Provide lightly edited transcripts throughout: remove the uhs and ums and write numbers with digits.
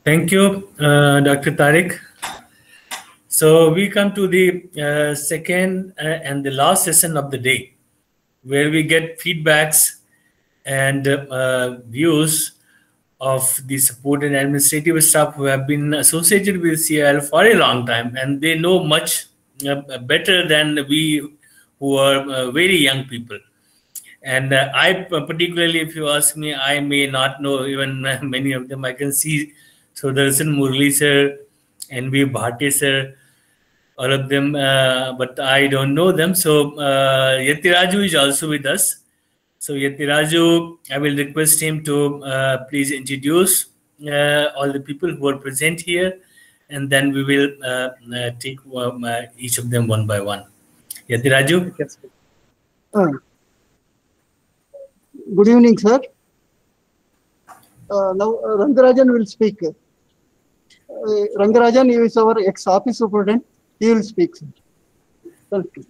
Thank you, Dr. Tariq. So we come to the second and the last session of the day, where we get feedbacks and views of the support and administrative staff who have been associated with CIL for a long time, and they know much better than we who are very young people. And I particularly, if you ask me, I may not know even many of them. I can see Sudarshan Murli sir, N.V. Bhate sir, all of them, but I don't know them. So Yatiraju is also with us. So Yatiraju, I will request him to please introduce all the people who are present here, and then we will take each of them one by one. Yatiraju? Good evening, sir. Now Rangarajan will speak. Rangarajan is our ex-office superintendent. He will speak, sir. Thank you.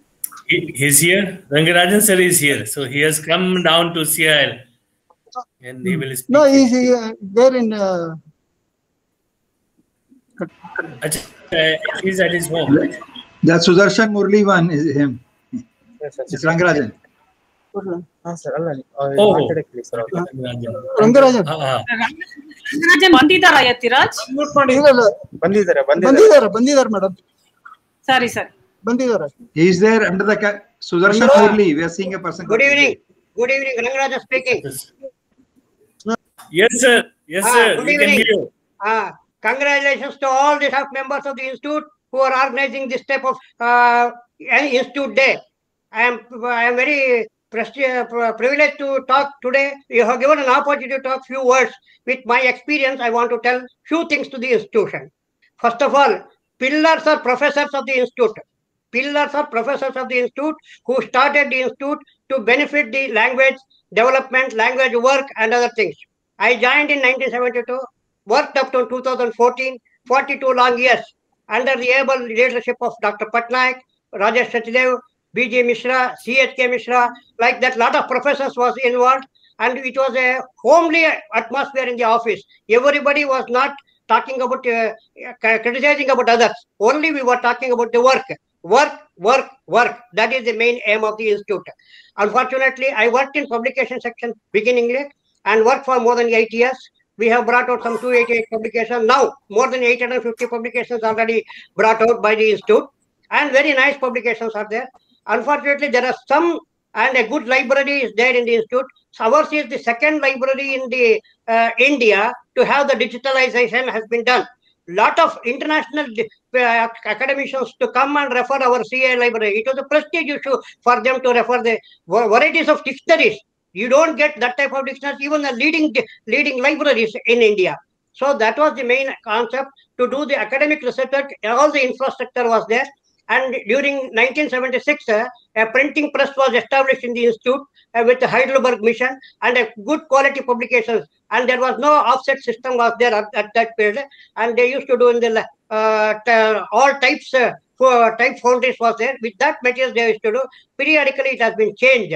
He's here. Rangarajan sir is here. So he has come down to CIL and he will speak. No, he's there in. He's at his home. The Sudarshan Murli one is him. Yes, it's Rangarajan. Sir, Rangarajan. Rangarajan ಬಂದಿದ್ದಾರಾ Yathiraj? ಬಂದಿದ್ದಾರೆ madam. Sorry, sir. ಬಂದಿದ್ದಾರೆ. He is there under the Sudarshan Murli. We are seeing a person. Good evening. Good evening. Rangarajan speaking. Yes, sir. Yes, sir. Good We can evening. hear you. Congratulations to all the staff members of the institute who are organizing this type of institute day. I am very privileged to talk today. You have given an opportunity to talk few words. With my experience, I want to tell few things to the institution. First of all, pillars are professors of the institute. Pillars are professors of the institute who started the institute to benefit the language development, language work, and other things. I joined in 1972, worked up to 2014, 42 long years under the able leadership of Dr. Patnaik, Rajesh Sachdev, B.J. Mishra, C.H.K. Mishra, like that, lot of professors was involved, and it was a homely atmosphere in the office. Everybody was not talking about criticizing about others. Only we were talking about the work. Work. That is the main aim of the institute. Unfortunately, I worked in publication section beginningly and worked for more than 8 years. We have brought out some 288 publications. Now, more than 850 publications already brought out by the institute, and very nice publications are there. Unfortunately, there are some, and a good library is there in the institute. So ours is the second library in the India to have the digitalization has been done. Lot of international academicians to come and refer our CA library. It was a prestige issue for them to refer the varieties of dictionaries. You don't get that type of dictionaries, even the leading libraries in India. So that was the main concept, to do the academic research. All the infrastructure was there. And during 1976, a printing press was established in the institute with the Heidelberg mission and a good quality publications. And there was no offset system was there at that period. And they used to do in the all types, type foundries was there. With that material they used to do. Periodically it has been changed.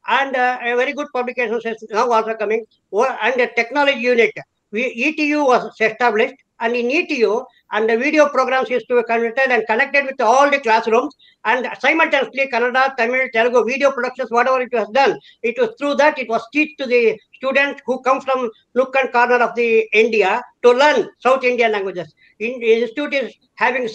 And a very good publication is now also coming. And the technology unit, ETU was established. And in ETU, and the video programs used to be converted and connected with all the classrooms, and simultaneously Kannada, Tamil, Telugu video productions, whatever it was done, it was through that it was taught to the students who come from nook and corner of the India to learn South Indian languages. The institute is having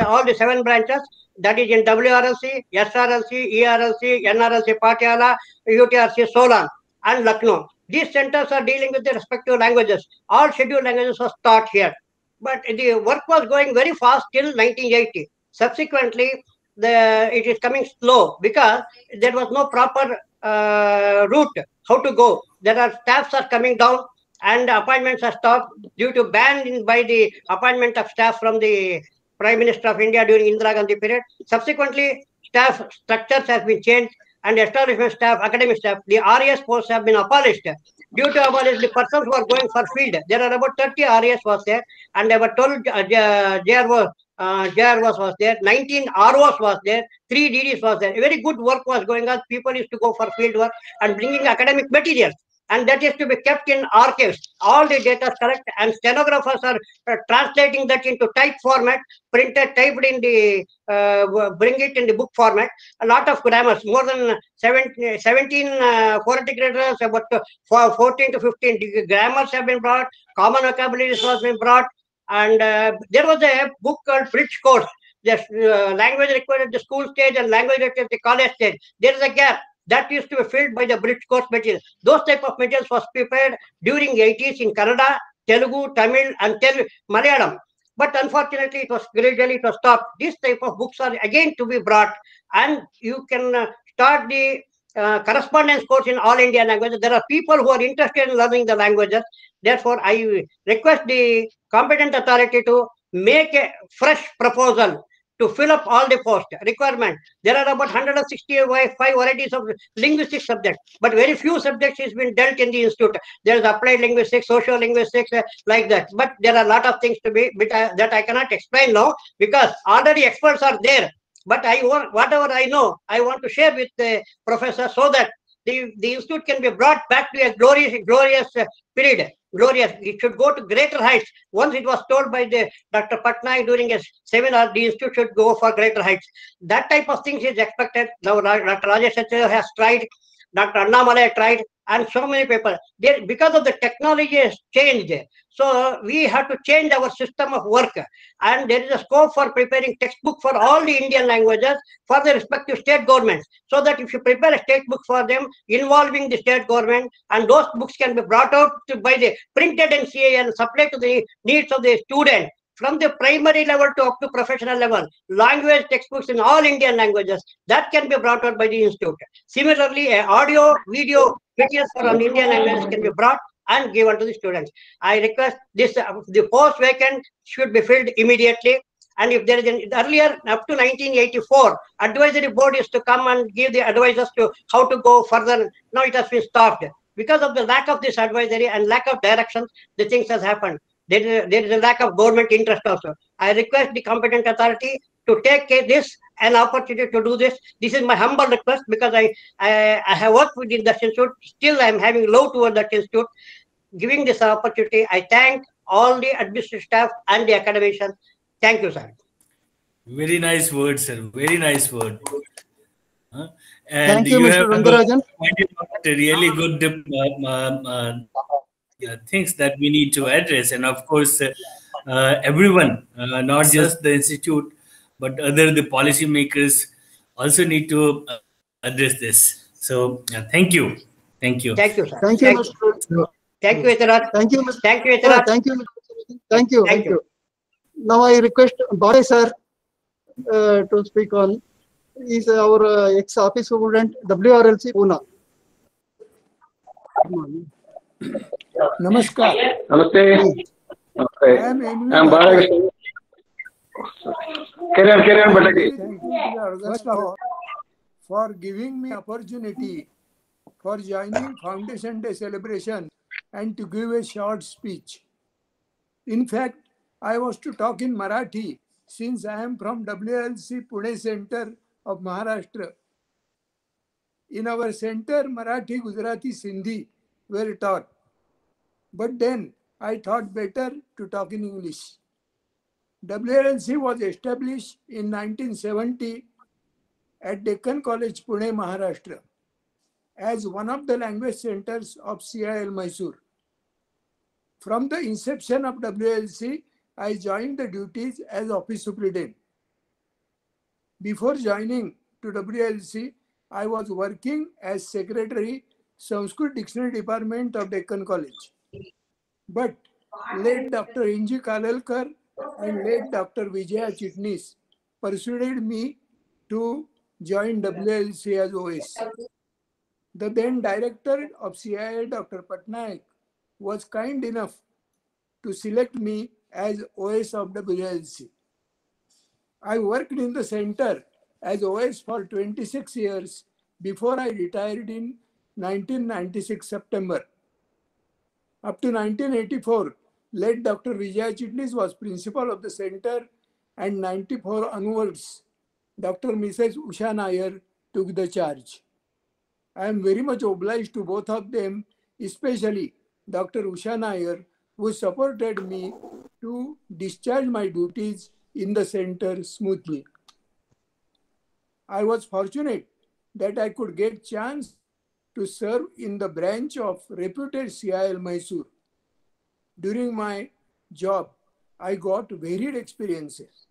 all the 7 branches, that is in WRLC, SRLC, ERLC, NRLC, Patiala, UTRC, Solan, and Lucknow. These centers are dealing with the respective languages. All scheduled languages are taught here. But the work was going very fast till 1980. Subsequently, it is coming slow because there was no proper route how to go. There are staffs are coming down and appointments are stopped due to ban by the appointment of staff from the Prime Minister of India during Indira Gandhi period. Subsequently, staff structures have been changed and establishment staff, academic staff, the RAS posts have been abolished. Due to abolish, the persons who are going for field, there are about 30 RAS was there, and about 12 JROs was there, 19 ROs was there, 3 DDs was there. A very good work was going on. People used to go for field work and bringing academic materials. and that is to be kept in archives. All the data is correct, and stenographers are translating that into type format, printed, typed in the, bring it in the book format. A lot of grammars, more than 17 phonetic letters, about 14 to 15 grammars have been brought, common vocabularies has been brought, and there was a book called Bridge Course, the language required at the school stage and language required at the college stage. There is a gap. That used to be filled by the Bridge Course materials. Those type of materials was prepared during 80s in Kannada, Telugu, Tamil, and Malayalam. But unfortunately, it was gradually stopped. These type of books are again to be brought, and you can start the correspondence course in all Indian languages. There are people who are interested in learning the languages. Therefore, I request the competent authority to make a fresh proposal to fill up all the post requirement. There are about 165 varieties of linguistic subjects, but very few subjects has been dealt in the institute. There is applied linguistics, social linguistics, like that. But there are a lot of things to be that I cannot explain now, because already experts are there. But I want, whatever I know, I want to share with the professor, so that the institute can be brought back to a glorious period. Glorious. It should go to greater heights. Once it was told by the Dr. Patnaik during a seminar, the institute should go for greater heights. That type of things is expected. Now, Dr. Rajesh Acharya has tried, Dr. Annamalai tried, and so many people. Because of the technology has changed, so we have to change our system of work. And there is a scope for preparing textbook for all the Indian languages for the respective state governments. So that if you prepare a state book for them involving the state government, and those books can be brought out by the printed NCA and supplied to the needs of the student, from the primary level to up to professional level, language textbooks in all Indian languages, that can be brought out by the institute. Similarly, audio, video materials for all Indian languages can be brought and given to the students. I request this, the post vacant should be filled immediately. And if there is an earlier, up to 1984, advisory board is to come and give the advisors to how to go further. Now it has been stopped. Because of the lack of this advisory and lack of direction, the things has happened. There is a lack of government interest also. I request the competent authority to take this an opportunity to do this. This is my humble request, because I have worked within the institute. Still, I am having love toward that institute. Giving this opportunity, I thank all the administrative staff and the academicians. Thank you, sir. Very nice word, sir. Very nice word. And Thank you, Mr. Rangarajan. pointed out a really good things that we need to address. And of course, everyone, not just the institute, but the policy makers also need to address this. So thank you. Thank you. Thank you, sir. Thank you, Mr. Thank you, Etaraj. Thank you, Mr. Thank you, Etaraj. Thank you, Mr. Thank you. Thank you. Now I request Bade sir to speak on. He is our ex-office superintendent, WRLC, Pune. Namaskar. Namaste. I am I'm Balakrishnan. Carry on, Bataki. Thank you to the organizer for giving me opportunity for joining Foundation Day celebration and to give a short speech. In fact, I was to talk in Marathi since I am from WLC Pune Center of Maharashtra. In our center, Marathi, Gujarati, Sindhi were taught. But then I thought better to talk in English. WLC was established in 1970 at Deccan College, Pune, Maharashtra, as one of the language centers of CIL Mysore. From the inception of WLC, I joined the duties as office superintendent. Before joining to WLC, I was working as secretary, Sanskrit Dictionary Department of Deccan College. But late Dr. N.G. Kalalkar and late Dr. Vijaya Chitnis persuaded me to join WLC as OS. The then director of CIL, Dr. Patnaik, was kind enough to select me as OS of WLC. I worked in the center as OS for 26 years before I retired in 1996 September. Up to 1984, late Dr. Vijaya Chitnis was principal of the center, and 94 onwards, Dr. Mrs. Usha Nair took the charge. I am very much obliged to both of them especially Dr. Usha Nair, who supported me to discharge my duties in the center smoothly. I was fortunate that I could get chance to serve in the branch of reputed CIL Mysore. During my job, I got varied experiences.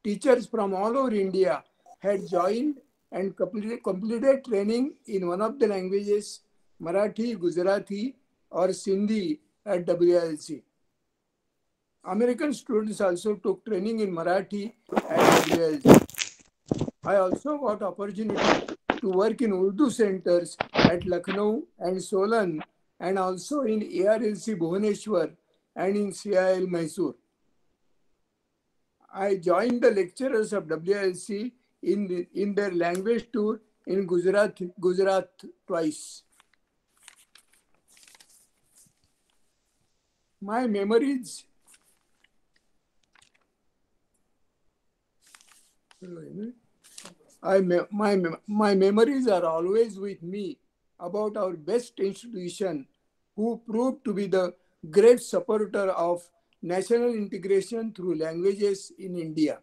Teachers from all over India had joined and completed training in one of the languages, Marathi, Gujarati, or Sindhi at WILC. American students also took training in Marathi at WILC. I also got opportunity to work in Urdu centers at Lucknow and Solan, and also in ARLC Bhubaneswar and in CIL Mysore. I joined the lecturers of WILC in their language tour in Gujarat twice. My memories my memories are always with me about our best institution, who proved to be the great supporter of national integration through languages in India.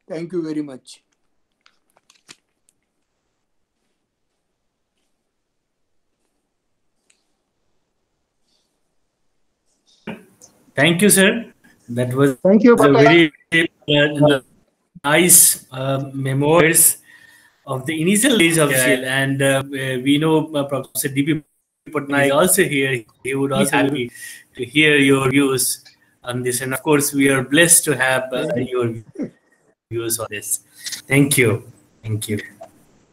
Thank you very much. Thank you, sir. That was Thank you, a very nice memoirs of the initial days of CIL, and we know Professor D.P. Patnaik is also here. He would also be happy to hear your views on this, and of course, we are blessed to have your views on this. Thank you. Thank you.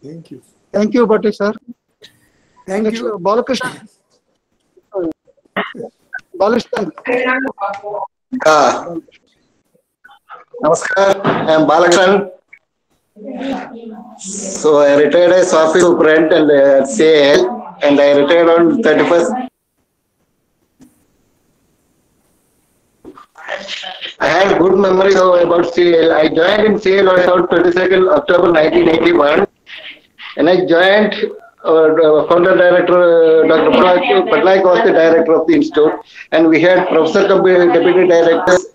Thank you. Thank you, Bhatt sir. Thank you. Balakrishnan. Balakrishnan. Namaskar, I am Balakrishnan. So I retired as office superintendent at CIL, and I retired on 31st. I have good memories about CIL. I joined in CIL on 22nd October 1981, and I joined. Founder director Dr. Patnaik was the director of the institute, and we had professor deputy directors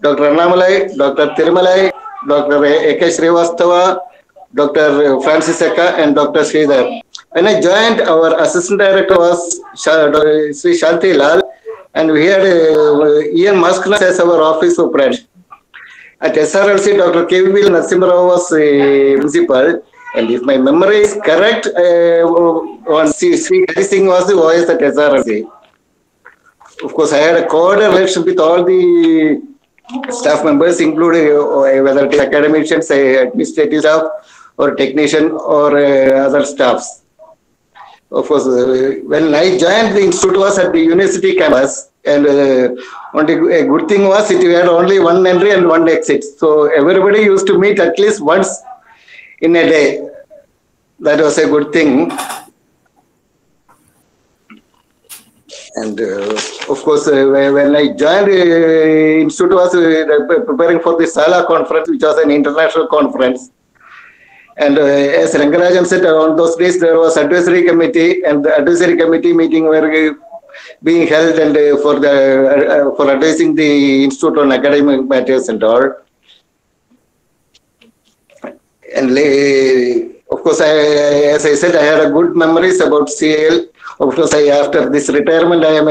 Dr. Annamalai, Dr. Thirumalai, Dr. A.K. Srivastava, Dr. Francis Eka, and Dr. Sridhar. When I joined, our assistant director was Sri Shanti Lal, and we had Ian Musknas as our office superintendent. At SRLC, Dr. K.V. Narasimha was principal. And if my memory is correct, Sri Hari Singh was the OS at SRLC. Of course, I had a cordial relation with all the staff members, including whether it is academicians, administrative staff, or technician, or other staffs. Of course, when I joined, the institute was at the university campus, and only a good thing was it had only one entry and one exit. So everybody used to meet at least once in a day. That was a good thing. And of course, when I joined, institute was preparing for the SALA conference, which was an international conference. And as Rangarajan said, on those days there was advisory committee, and the advisory committee meeting were being held, and for advising the institute on academic matters and all. And of course, as I said, I had a good memories about CIL. Of course, after this retirement, I am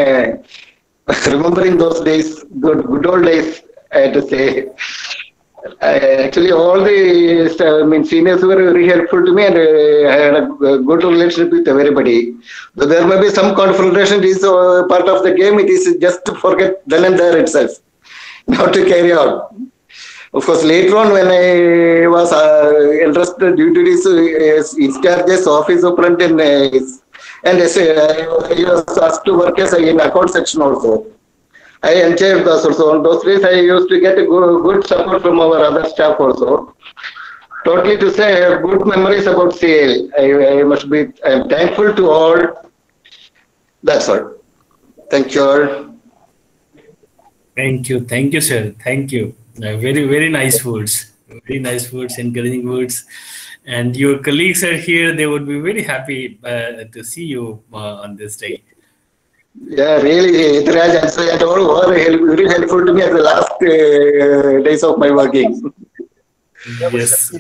remembering those days, good old days, I had to say. Actually, all the seniors were very helpful to me, and I had a good relationship with everybody. So there may be some confrontation, it is part of the game. It is just to forget then and there itself, not to carry on. Of course, later on, when I was entrusted duties as in charge as office superintendent, and I was asked to work as in account section also. I enjoyed those also. On those days, I used to get a good support from our other staff also. Totally to say, I have good memories about CIL. I am thankful to all. That's all. Thank you all. Thank you, sir. Thank you. Very nice words. Very nice words, encouraging words. And your colleagues are here. They would be very happy to see you on this day. Yeah, really, Etiraj and Sujat were very helpful to me at the last days of my working. Yes.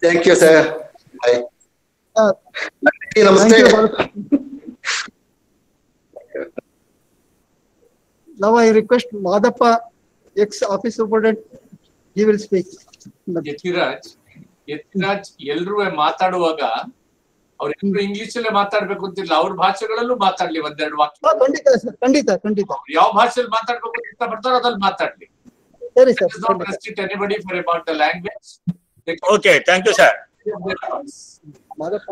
Thank you, sir. Bye. Thank you, Namaste. Bala. Now I request Madappa, ex-office superintendent, he will speak. Yathiraj ಎಲ್ರೂ ಮಾತಾಡುವಾಗ ಅವ್ರೆಲ್ಲರೂ English ಅಲ್ಲೇ ಮಾತಾಡ್ಬೇಕು ಅಂತಿಲ್ಲ, ಅವ್ರ ಭಾಷೆಗಳಲ್ಲೂ ಮಾತಾಡ್ಲಿ ಒಂದೆರಡು ವಾಕ್ಯ. ಖಂಡಿತ ಸರ್, ಖಂಡಿತ ಖಂಡಿತ. ಯಾವ ಭಾಷೆಯಲ್ಲಿ ಮಾತಾಡ್ಬೇಕು ಅಂತ ಇಷ್ಟಪಡ್ತಾರೋ ಅದ್ರಲ್ಲಿ ಮಾತಾಡ್ಲಿ. ಸರಿ sir. Not restrict anybody for about the language. Okay, thank you, sir. Madappa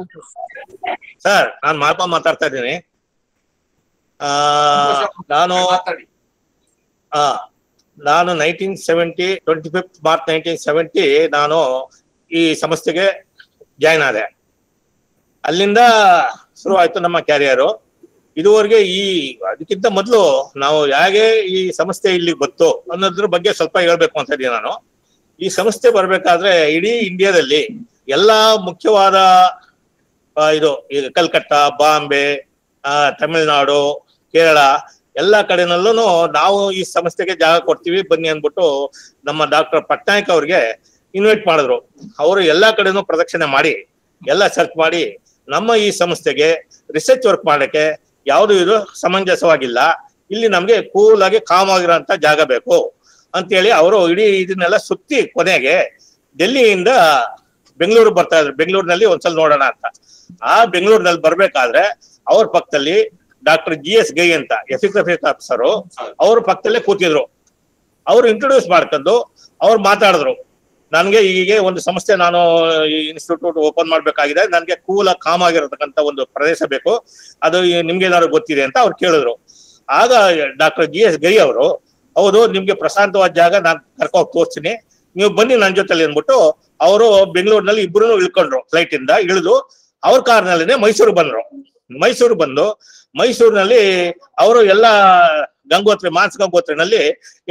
sir, ನಾನು ಮಾದಪ್ಪ ಮಾತಾಡ್ತಾ ಇದ್ದೀನಿ. ನಾನು 1970 25th March 1970 ನಾನು ಈ ಸಂಸ್ಥೆಗೆ ಜಾಯ್ನ್ ಆದೆ. ಅಲ್ಲಿಂದ ಶುರು ಆಯ್ತು ನಮ್ಮ ಕ್ಯಾರಿಯರು. ಇದುವರೆಗೆ ಅದಕ್ಕಿಂತ ಮೊದಲು ನಾವು ಹೇಗೆ ಈ ಸಂಸ್ಥೆ ಇಲ್ಲಿ ಗೊತ್ತು ಅನ್ನೋದ್ರ ಬಗ್ಗೆ ಸ್ವಲ್ಪ ಹೇಳ್ಬೇಕು ಅಂತ ಇದ್ದೀನಿ ನಾನು. ಈ ಸಂಸ್ಥೆ ಬರ್ಬೇಕಾದ್ರೆ ಇಡೀ ಇಂಡಿಯಾದಲ್ಲಿ ಎಲ್ಲಾ ಮುಖ್ಯವಾದ ಈಗ ಕಲ್ಕತ್ತಾ, ಬಾಂಬೆ, ತಮಿಳುನಾಡು, ಕೇರಳ ಎಲ್ಲಾ ಕಡೆನಲ್ಲೂ ನಾವು ಈ ಸಂಸ್ಥೆಗೆ ಜಾಗ ಕೊಡ್ತೀವಿ ಬನ್ನಿ ಅಂದ್ಬಿಟ್ಟು ನಮ್ಮ ಡಾಕ್ಟರ್ ಪಟ್ನಾಯಕ್ ಅವ್ರಿಗೆ ಇನ್ವೈಟ್ ಮಾಡಿದ್ರು. ಅವರು ಎಲ್ಲಾ ಕಡೆನೂ ಪ್ರದಕ್ಷಿಣೆ ಮಾಡಿ ಎಲ್ಲ ಸರ್ಚ್ ಮಾಡಿ ನಮ್ಮ ಈ ಸಂಸ್ಥೆಗೆ ರಿಸರ್ಚ್ ವರ್ಕ್ ಮಾಡಕ್ಕೆ ಯಾವುದು ಇದು ಸಮಂಜಸವಾಗಿಲ್ಲ, ಇಲ್ಲಿ ನಮ್ಗೆ ಕೂಲ್ ಆಗಿ ಕಾಮ್ ಆಗಿರೋಂಥ ಜಾಗ ಬೇಕು ಅಂತೇಳಿ ಅವರು ಇಡೀ ಇದನ್ನೆಲ್ಲ ಸುತ್ತಿ ಕೊನೆಗೆ ಡೆಲ್ಲಿಯಿಂದ ಬೆಂಗಳೂರು ಬರ್ತಾ ಇದ್ರು. ಬೆಂಗಳೂರಿನಲ್ಲಿ ಒಂದ್ಸಲ ನೋಡೋಣ ಅಂತ. ಆ ಬೆಂಗಳೂರಿನಲ್ಲಿ ಬರ್ಬೇಕಾದ್ರೆ ಅವ್ರ ಪಕ್ಕದಲ್ಲಿ ಡಾಕ್ಟರ್ GS ಗೈ ಅಂತ ಎಫಿಕ್ ಆಫೀಸರು ಅವ್ರ ಪಕ್ಕದಲ್ಲೇ ಕೂತಿದ್ರು. ಅವ್ರು ಇಂಟ್ರೊಡ್ಯೂಸ್ ಮಾಡ್ಕೊಂಡು ಅವ್ರು ಮಾತಾಡಿದ್ರು, ನನ್ಗೆ ಹೀಗೆ ಒಂದು ಸಂಸ್ಥೆ, ನಾನು ಈ ಇನ್ಸ್ಟಿಟ್ಯೂಟ್ ಓಪನ್ ಮಾಡ್ಬೇಕಾಗಿದೆ, ನನ್ಗೆ ಕೂಲ ಕಾಮ್ ಆಗಿರತಕ್ಕಂತ ಒಂದು ಪ್ರದೇಶ ಬೇಕು, ಅದು ನಿಮ್ಗೆ ಏನಾದ್ರು ಗೊತ್ತಿದೆ ಅಂತ ಅವ್ರು ಕೇಳಿದ್ರು. ಆಗ ಡಾಕ್ಟರ್ GS ಗೈ ಅವರು, ಹೌದು ನಿಮ್ಗೆ ಪ್ರಶಾಂತವಾದ ಜಾಗ ನಾನು ಕರ್ಕೊಂಡು ತೋರಿಸ್ತೀನಿ, ನೀವು ಬನ್ನಿ ನನ್ನ ಜೊತೆಲಿ ಅಂದ್ಬಿಟ್ಟು ಅವರು ಬೆಂಗಳೂರಿನಲ್ಲಿ ಇಬ್ರು ಇಳ್ಕೊಂಡ್ರು. ಫ್ಲೈಟ್ ಇಂದ ಇಳಿದು ಅವ್ರ ಕಾರ್ನಲ್ಲಿನೇ ಮೈಸೂರು ಬಂದ್ರು. ಮೈಸೂರು ಬಂದು ಮೈಸೂರಿನಲ್ಲಿ ಅವರು ಎಲ್ಲ ಮಾನಸ ಗಂಗೋತ್ರಿನಲ್ಲಿ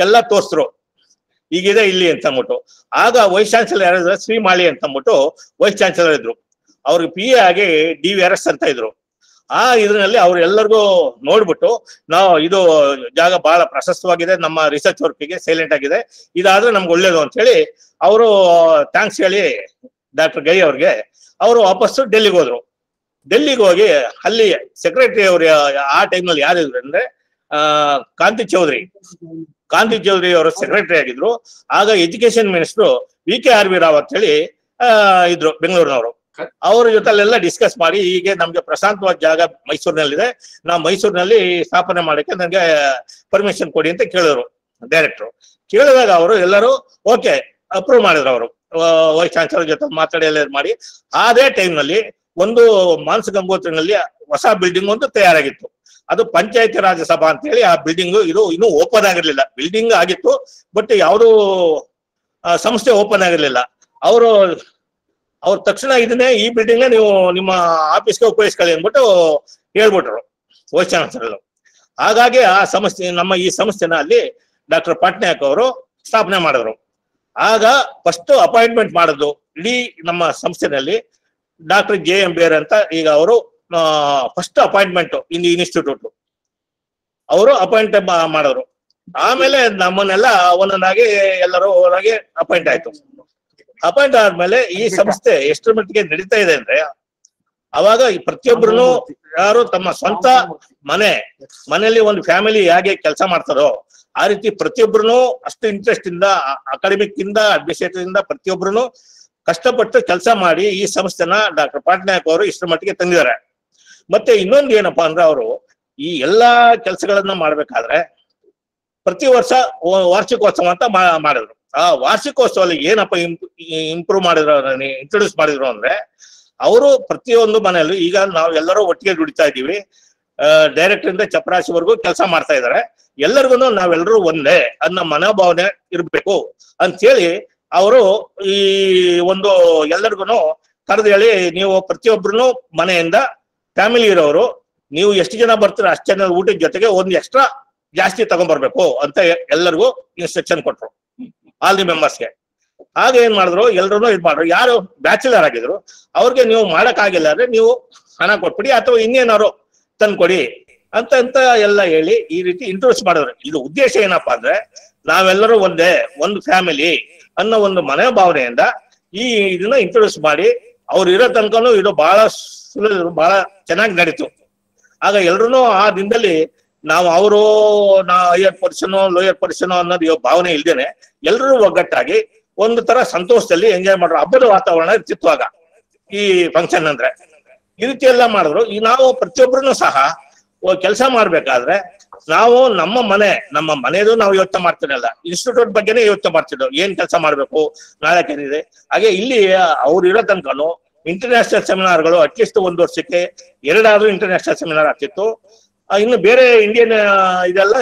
ಎಲ್ಲ ತೋರಿಸ್ರು, ಈಗಿದೆ ಇಲ್ಲಿ ಅಂತ ಅಂದ್ಬಿಟ್ಟು. ಆಗ ವೈಸ್ ಚಾನ್ಸಲರ್ ಯಾರಿದ್ರು, ಶ್ರೀಮಾಳಿ ಅಂತ ಅಂದ್ಬಿಟ್ಟು ವೈಸ್ ಚಾನ್ಸಲರ್ ಇದ್ರು. ಅವ್ರಿಗೆ PA ಆಗಿ DVRS ಅಂತ ಇದ್ರು. ಇದರಲ್ಲಿ ಅವ್ರು ಎಲ್ಲರಿಗೂ ನೋಡ್ಬಿಟ್ಟು, ನಾವು ಇದು ಜಾಗ ಬಹಳ ಪ್ರಶಸ್ತವಾಗಿದೆ, ನಮ್ಮ ರಿಸರ್ಚ್ ವರ್ಕ್ಗೆ ಸೈಲೆಂಟ್ ಆಗಿದೆ, ಇದಾದ್ರೆ ನಮ್ಗೆ ಒಳ್ಳೇದು ಅಂತ ಹೇಳಿ ಅವರು ಥ್ಯಾಂಕ್ಸ್ ಹೇಳಿ ಡಾಕ್ಟರ್ ಗೈ ಅವ್ರಿಗೆ ಅವರು ವಾಪಸ್ಸು ಡೆಲ್ಲಿಗೆ ಹೋದ್ರು. ಡೆಲ್ಲಿಗೆ ಹೋಗಿ ಅಲ್ಲಿ ಸೆಕ್ರೆಟರಿ ಅವರು ಆ ಟೈಮ್ನಲ್ಲಿ ಯಾರಿದ್ರು ಅಂದ್ರೆ ಕಾಂತಿ ಚೌಧರಿ ಅವರು ಸೆಕ್ರೆಟರಿ ಆಗಿದ್ರು. ಆಗ ಎಜುಕೇಶನ್ ಮಿನಿಸ್ಟ್ರು VKRV ರಾವ್ ಅಂತ ಹೇಳಿ ಇದ್ರು ಬೆಂಗಳೂರಿನವರು. ಅವ್ರ ಜೊತೆಲೆಲ್ಲ ಡಿಸ್ಕಸ್ ಮಾಡಿ ಹೀಗೆ ನಮ್ಗೆ ಪ್ರಶಾಂತವಾದ ಜಾಗ ಮೈಸೂರಿನಲ್ಲಿದೆ, ನಾವು ಮೈಸೂರಿನಲ್ಲಿ ಸ್ಥಾಪನೆ ಮಾಡಕ್ಕೆ ನನಗೆ ಪರ್ಮಿಷನ್ ಕೊಡಿ ಅಂತ ಕೇಳಿದ್ರು ಡೈರೆಕ್ಟ್ರು. ಕೇಳಿದಾಗ ಅವರು ಎಲ್ಲರೂ ಓಕೆ ಅಪ್ರೂವ್ ಮಾಡಿದ್ರು. ಅವರು ವೈಸ್ ಚಾನ್ಸಲರ್ ಜೊತೆ ಮಾತಾಡಿ ಎಲ್ಲ ಮಾಡಿ ಅದೇ ಟೈಮ್ನಲ್ಲಿ ಒಂದು ಮಾನಸ ಗಂಗೋತ್ರಿನಲ್ಲಿ ಹೊಸ ಬಿಲ್ಡಿಂಗ್ ಒಂದು ತಯಾರಾಗಿತ್ತು. ಅದು ಪಂಚಾಯತಿ ರಾಜ್ ಸಭಾ ಅಂತ ಹೇಳಿ ಆ ಬಿಲ್ಡಿಂಗ್ ಇದು ಇನ್ನೂ ಓಪನ್ ಆಗಿರ್ಲಿಲ್ಲ. ಬಿಲ್ಡಿಂಗ್ ಆಗಿತ್ತು ಬಟ್ ಯಾವುದು ಸಂಸ್ಥೆ ಓಪನ್ ಆಗಿರ್ಲಿಲ್ಲ. ಅವ್ರ ತಕ್ಷಣ ಇದನ್ನೇ ಈ ಬಿಲ್ಡಿಂಗ್ ನೀವು ನಿಮ್ಮ ಆಫೀಸ್ಗೆ ಉಪಯೋಗಿಸ್ಕೊಳ್ಳಿ ಅಂದ್ಬಿಟ್ಟು ಹೇಳ್ಬಿಟ್ರು ವೈಸ್ ಚಾನ್ಸಲರ್. ಹಾಗಾಗಿ ಆ ಸಂಸ್ಥೆ, ನಮ್ಮ ಈ ಸಂಸ್ಥೆನ ಅಲ್ಲಿ ಡಾಕ್ಟರ್ ಪಟ್ನಾಯಕ್ ಅವರು ಸ್ಥಾಪನೆ ಮಾಡಿದ್ರು. ಆಗ ಫಸ್ಟ್ ಅಪಾಯಿಂಟ್ಮೆಂಟ್ ಮಾಡಿದ್ರು ಇಡೀ ನಮ್ಮ ಸಂಸ್ಥೆನಲ್ಲಿ ಡಾಕ್ಟರ್ JM ಬೇರ್ ಅಂತ. ಈಗ ಅವರು ಫಸ್ಟ್ ಅಪಾಯಿಂಟ್ಮೆಂಟ್ ಇನ್ಸ್ಟಿಟ್ಯೂಟ್ ಅವರು ಅಪಾಯಿಂಟ್ ಮಾಡಿದ್ರು. ಆಮೇಲೆ ನಮ್ಮನ್ನೆಲ್ಲ ಒಂದೊಂದಾಗಿ ಎಲ್ಲರೂ ಅಪಾಯಿಂಟ್ ಆಯ್ತು. ಅಪಾಯಿಂಟ್ ಆದ್ಮೇಲೆ ಈ ಸಂಸ್ಥೆ ಎಷ್ಟರ ಮಟ್ಟಿಗೆ ನಡೀತಾ ಇದೆ ಅಂದ್ರೆ, ಅವಾಗ ಪ್ರತಿಯೊಬ್ಬರು ಯಾರು ತಮ್ಮ ಸ್ವಂತ ಮನೆಯಲ್ಲಿ ಒಂದು ಫ್ಯಾಮಿಲಿ ಹೇಗೆ ಕೆಲಸ ಮಾಡ್ತಾರೋ ಆ ರೀತಿ ಪ್ರತಿಯೊಬ್ಬರು ಅಷ್ಟು ಇಂಟ್ರೆಸ್ಟ್ ಇಂದ, ಅಕಾಡೆಮಿಕ್ ಇಂದ, ಅಡ್ಮಿನಿಸ್ಟ್ರೇಟಿವ್ ಇಂದ ಪ್ರತಿಯೊಬ್ಬರು ಕಷ್ಟಪಟ್ಟು ಕೆಲಸ ಮಾಡಿ ಈ ಸಂಸ್ಥೆನ ಡಾಕ್ಟರ್ ಪಟ್ನಾಯಕ್ ಅವರು ಇಷ್ಟರ ಮಟ್ಟಿಗೆ ತಂದಿದ್ದಾರೆ. ಮತ್ತೆ ಇನ್ನೊಂದು ಏನಪ್ಪಾ ಅಂದ್ರೆ, ಅವರು ಈ ಎಲ್ಲಾ ಕೆಲಸಗಳನ್ನ ಮಾಡ್ಬೇಕಾದ್ರೆ ಪ್ರತಿ ವರ್ಷ ವಾರ್ಷಿಕೋತ್ಸವ ಅಂತ ಮಾಡಿದ್ರು. ಆ ವಾರ್ಷಿಕೋತ್ಸವದಲ್ಲಿ ಏನಪ್ಪ ಇಂಪ್ರೂವ್ ಮಾಡಿದ್ರು, ಇಂಟ್ರೊಡ್ಯೂಸ್ ಮಾಡಿದ್ರು ಅಂದ್ರೆ, ಅವರು ಪ್ರತಿಯೊಂದು ಮನೆಯಲ್ಲೂ ಈಗ ನಾವು ಎಲ್ಲರೂ ಒಟ್ಟಿಗೆ ದುಡಿತಾ ಇದ್ದೀವಿ, ಡೈರೆಕ್ಟರ್ ಇಂದ ಚಪರಾಶಿವರೆಗೂ ಕೆಲಸ ಮಾಡ್ತಾ ಇದ್ದಾರೆ, ಎಲ್ಲರಿಗೂ ನಾವೆಲ್ಲರೂ ಒಂದೇ ಅನ್ನೋ ಮನೋಭಾವನೆ ಇರ್ಬೇಕು ಅಂತ ಹೇಳಿ ಅವರು ಈ ಒಂದು ಎಲ್ಲರಿಗೂ ಕರೆದು ಹೇಳಿ, ನೀವು ಪ್ರತಿಯೊಬ್ಬರು ಮನೆಯಿಂದ ಫ್ಯಾಮಿಲಿ ಇರೋರು ನೀವು ಎಷ್ಟು ಜನ ಬರ್ತೀರ ಅಷ್ಟು ಜನ ಊಟದ ಜೊತೆಗೆ ಒಂದು ಎಕ್ಸ್ಟ್ರಾ ಜಾಸ್ತಿ ತಗೊಂಡ್ಬರ್ಬೇಕು ಅಂತ ಎಲ್ಲರಿಗೂ ಇನ್ಸ್ಟ್ರಕ್ಷನ್ ಕೊಟ್ರು ಆಲ್ ದಿ ಮೆಂಬರ್ಸ್ಗೆ. ಆಗ ಏನ್ ಮಾಡಿದ್ರು, ಎಲ್ರು ಇದ್ ಮಾಡ್ರು. ಯಾರು ಬ್ಯಾಚುಲರ್ ಆಗಿದ್ರು ಅವ್ರಿಗೆ ನೀವು ಮಾಡಕ್ ಆಗಿಲ್ಲ ಅಂದ್ರೆ ನೀವು ಹಣ ಕೊಟ್ಬಿಡಿ ಅಥವಾ ಇನ್ನೇನಾರು ತಂದ್ಕೊಡಿ ಅಂತ ಎಲ್ಲ ಹೇಳಿ ಈ ರೀತಿ ಇಂಟ್ರೊಡ್ಯೂಸ್ ಮಾಡಿದ್ರು. ಇದು ಉದ್ದೇಶ ಏನಪ್ಪಾ ಅಂದ್ರೆ ನಾವೆಲ್ಲರೂ ಒಂದೇ, ಒಂದು ಫ್ಯಾಮಿಲಿ ಅನ್ನೋ ಒಂದು ಮನೆ ಭಾವನೆಯಿಂದ ಈ ಇದನ್ನ ಇಂಟ್ರೊಡ್ಯೂಸ್ ಮಾಡಿ ಅವ್ರು ಇರೋ ತನಕನೂ ಇದು ಬಹಳ ಬಹಳ ಚೆನ್ನಾಗಿ ನಡೀತು. ಆಗ ಎಲ್ರು ಆ ದಿನದಲ್ಲಿ ನಾವು ಅವರು ಹೈಯರ್ ಪರ್ಸನ್ ಲೋಯರ್ ಪರ್ಸನ್ ಅನ್ನೋದು ಭಾವನೆ ಇಲ್ದೇನೆ ಎಲ್ರೂ ಒಗ್ಗಟ್ಟಾಗಿ ಒಂದು ತರ ಸಂತೋಷದಲ್ಲಿ ಎಂಜಾಯ್ ಮಾಡೋ ಹಬ್ಬದ ವಾತಾವರಣ ಇರ್ತಿತ್ತು ಆಗ ಈ ಫಂಕ್ಷನ್ ಅಂದ್ರೆ. ಈ ರೀತಿ ಎಲ್ಲ ಮಾಡಿದ್ರು. ಈ ನಾವು ಪ್ರತಿಯೊಬ್ಬರೂ ಸಹ ಕೆಲಸ ಮಾಡ್ಬೇಕಾದ್ರೆ ನಾವು ನಮ್ಮ ಮನೆಯದು ನಾವು ಯೋಚನೆ ಮಾಡ್ತಿರಲ್ಲ, ಇನ್ಸ್ಟಿಟ್ಯೂಟ್ ಬಗ್ಗೆನೇ ಯೋಚನೆ ಮಾಡ್ತಿದ್ದೆವು, ಏನ್ ಕೆಲಸ ಮಾಡ್ಬೇಕು ನಾಳೆ ಏನಿದೆ. ಹಾಗೆ ಇಲ್ಲಿ ಅವ್ರು ಇರೋ ತನಕನು ಇಂಟರ್ನ್ಯಾಷನಲ್ ಸೆಮಿನಾರ್ಗಳು ಅಟ್ಲೀಸ್ಟ್ ಒಂದು ವರ್ಷಕ್ಕೆ 2 ಇಂಟರ್ನ್ಯಾಷನಲ್ ಸೆಮಿನಾರ್ ಆಗ್ತಿತ್ತು. ಇನ್ನು ಬೇರೆ ಇಂಡಿಯನ್ ಇದೆಲ್ಲ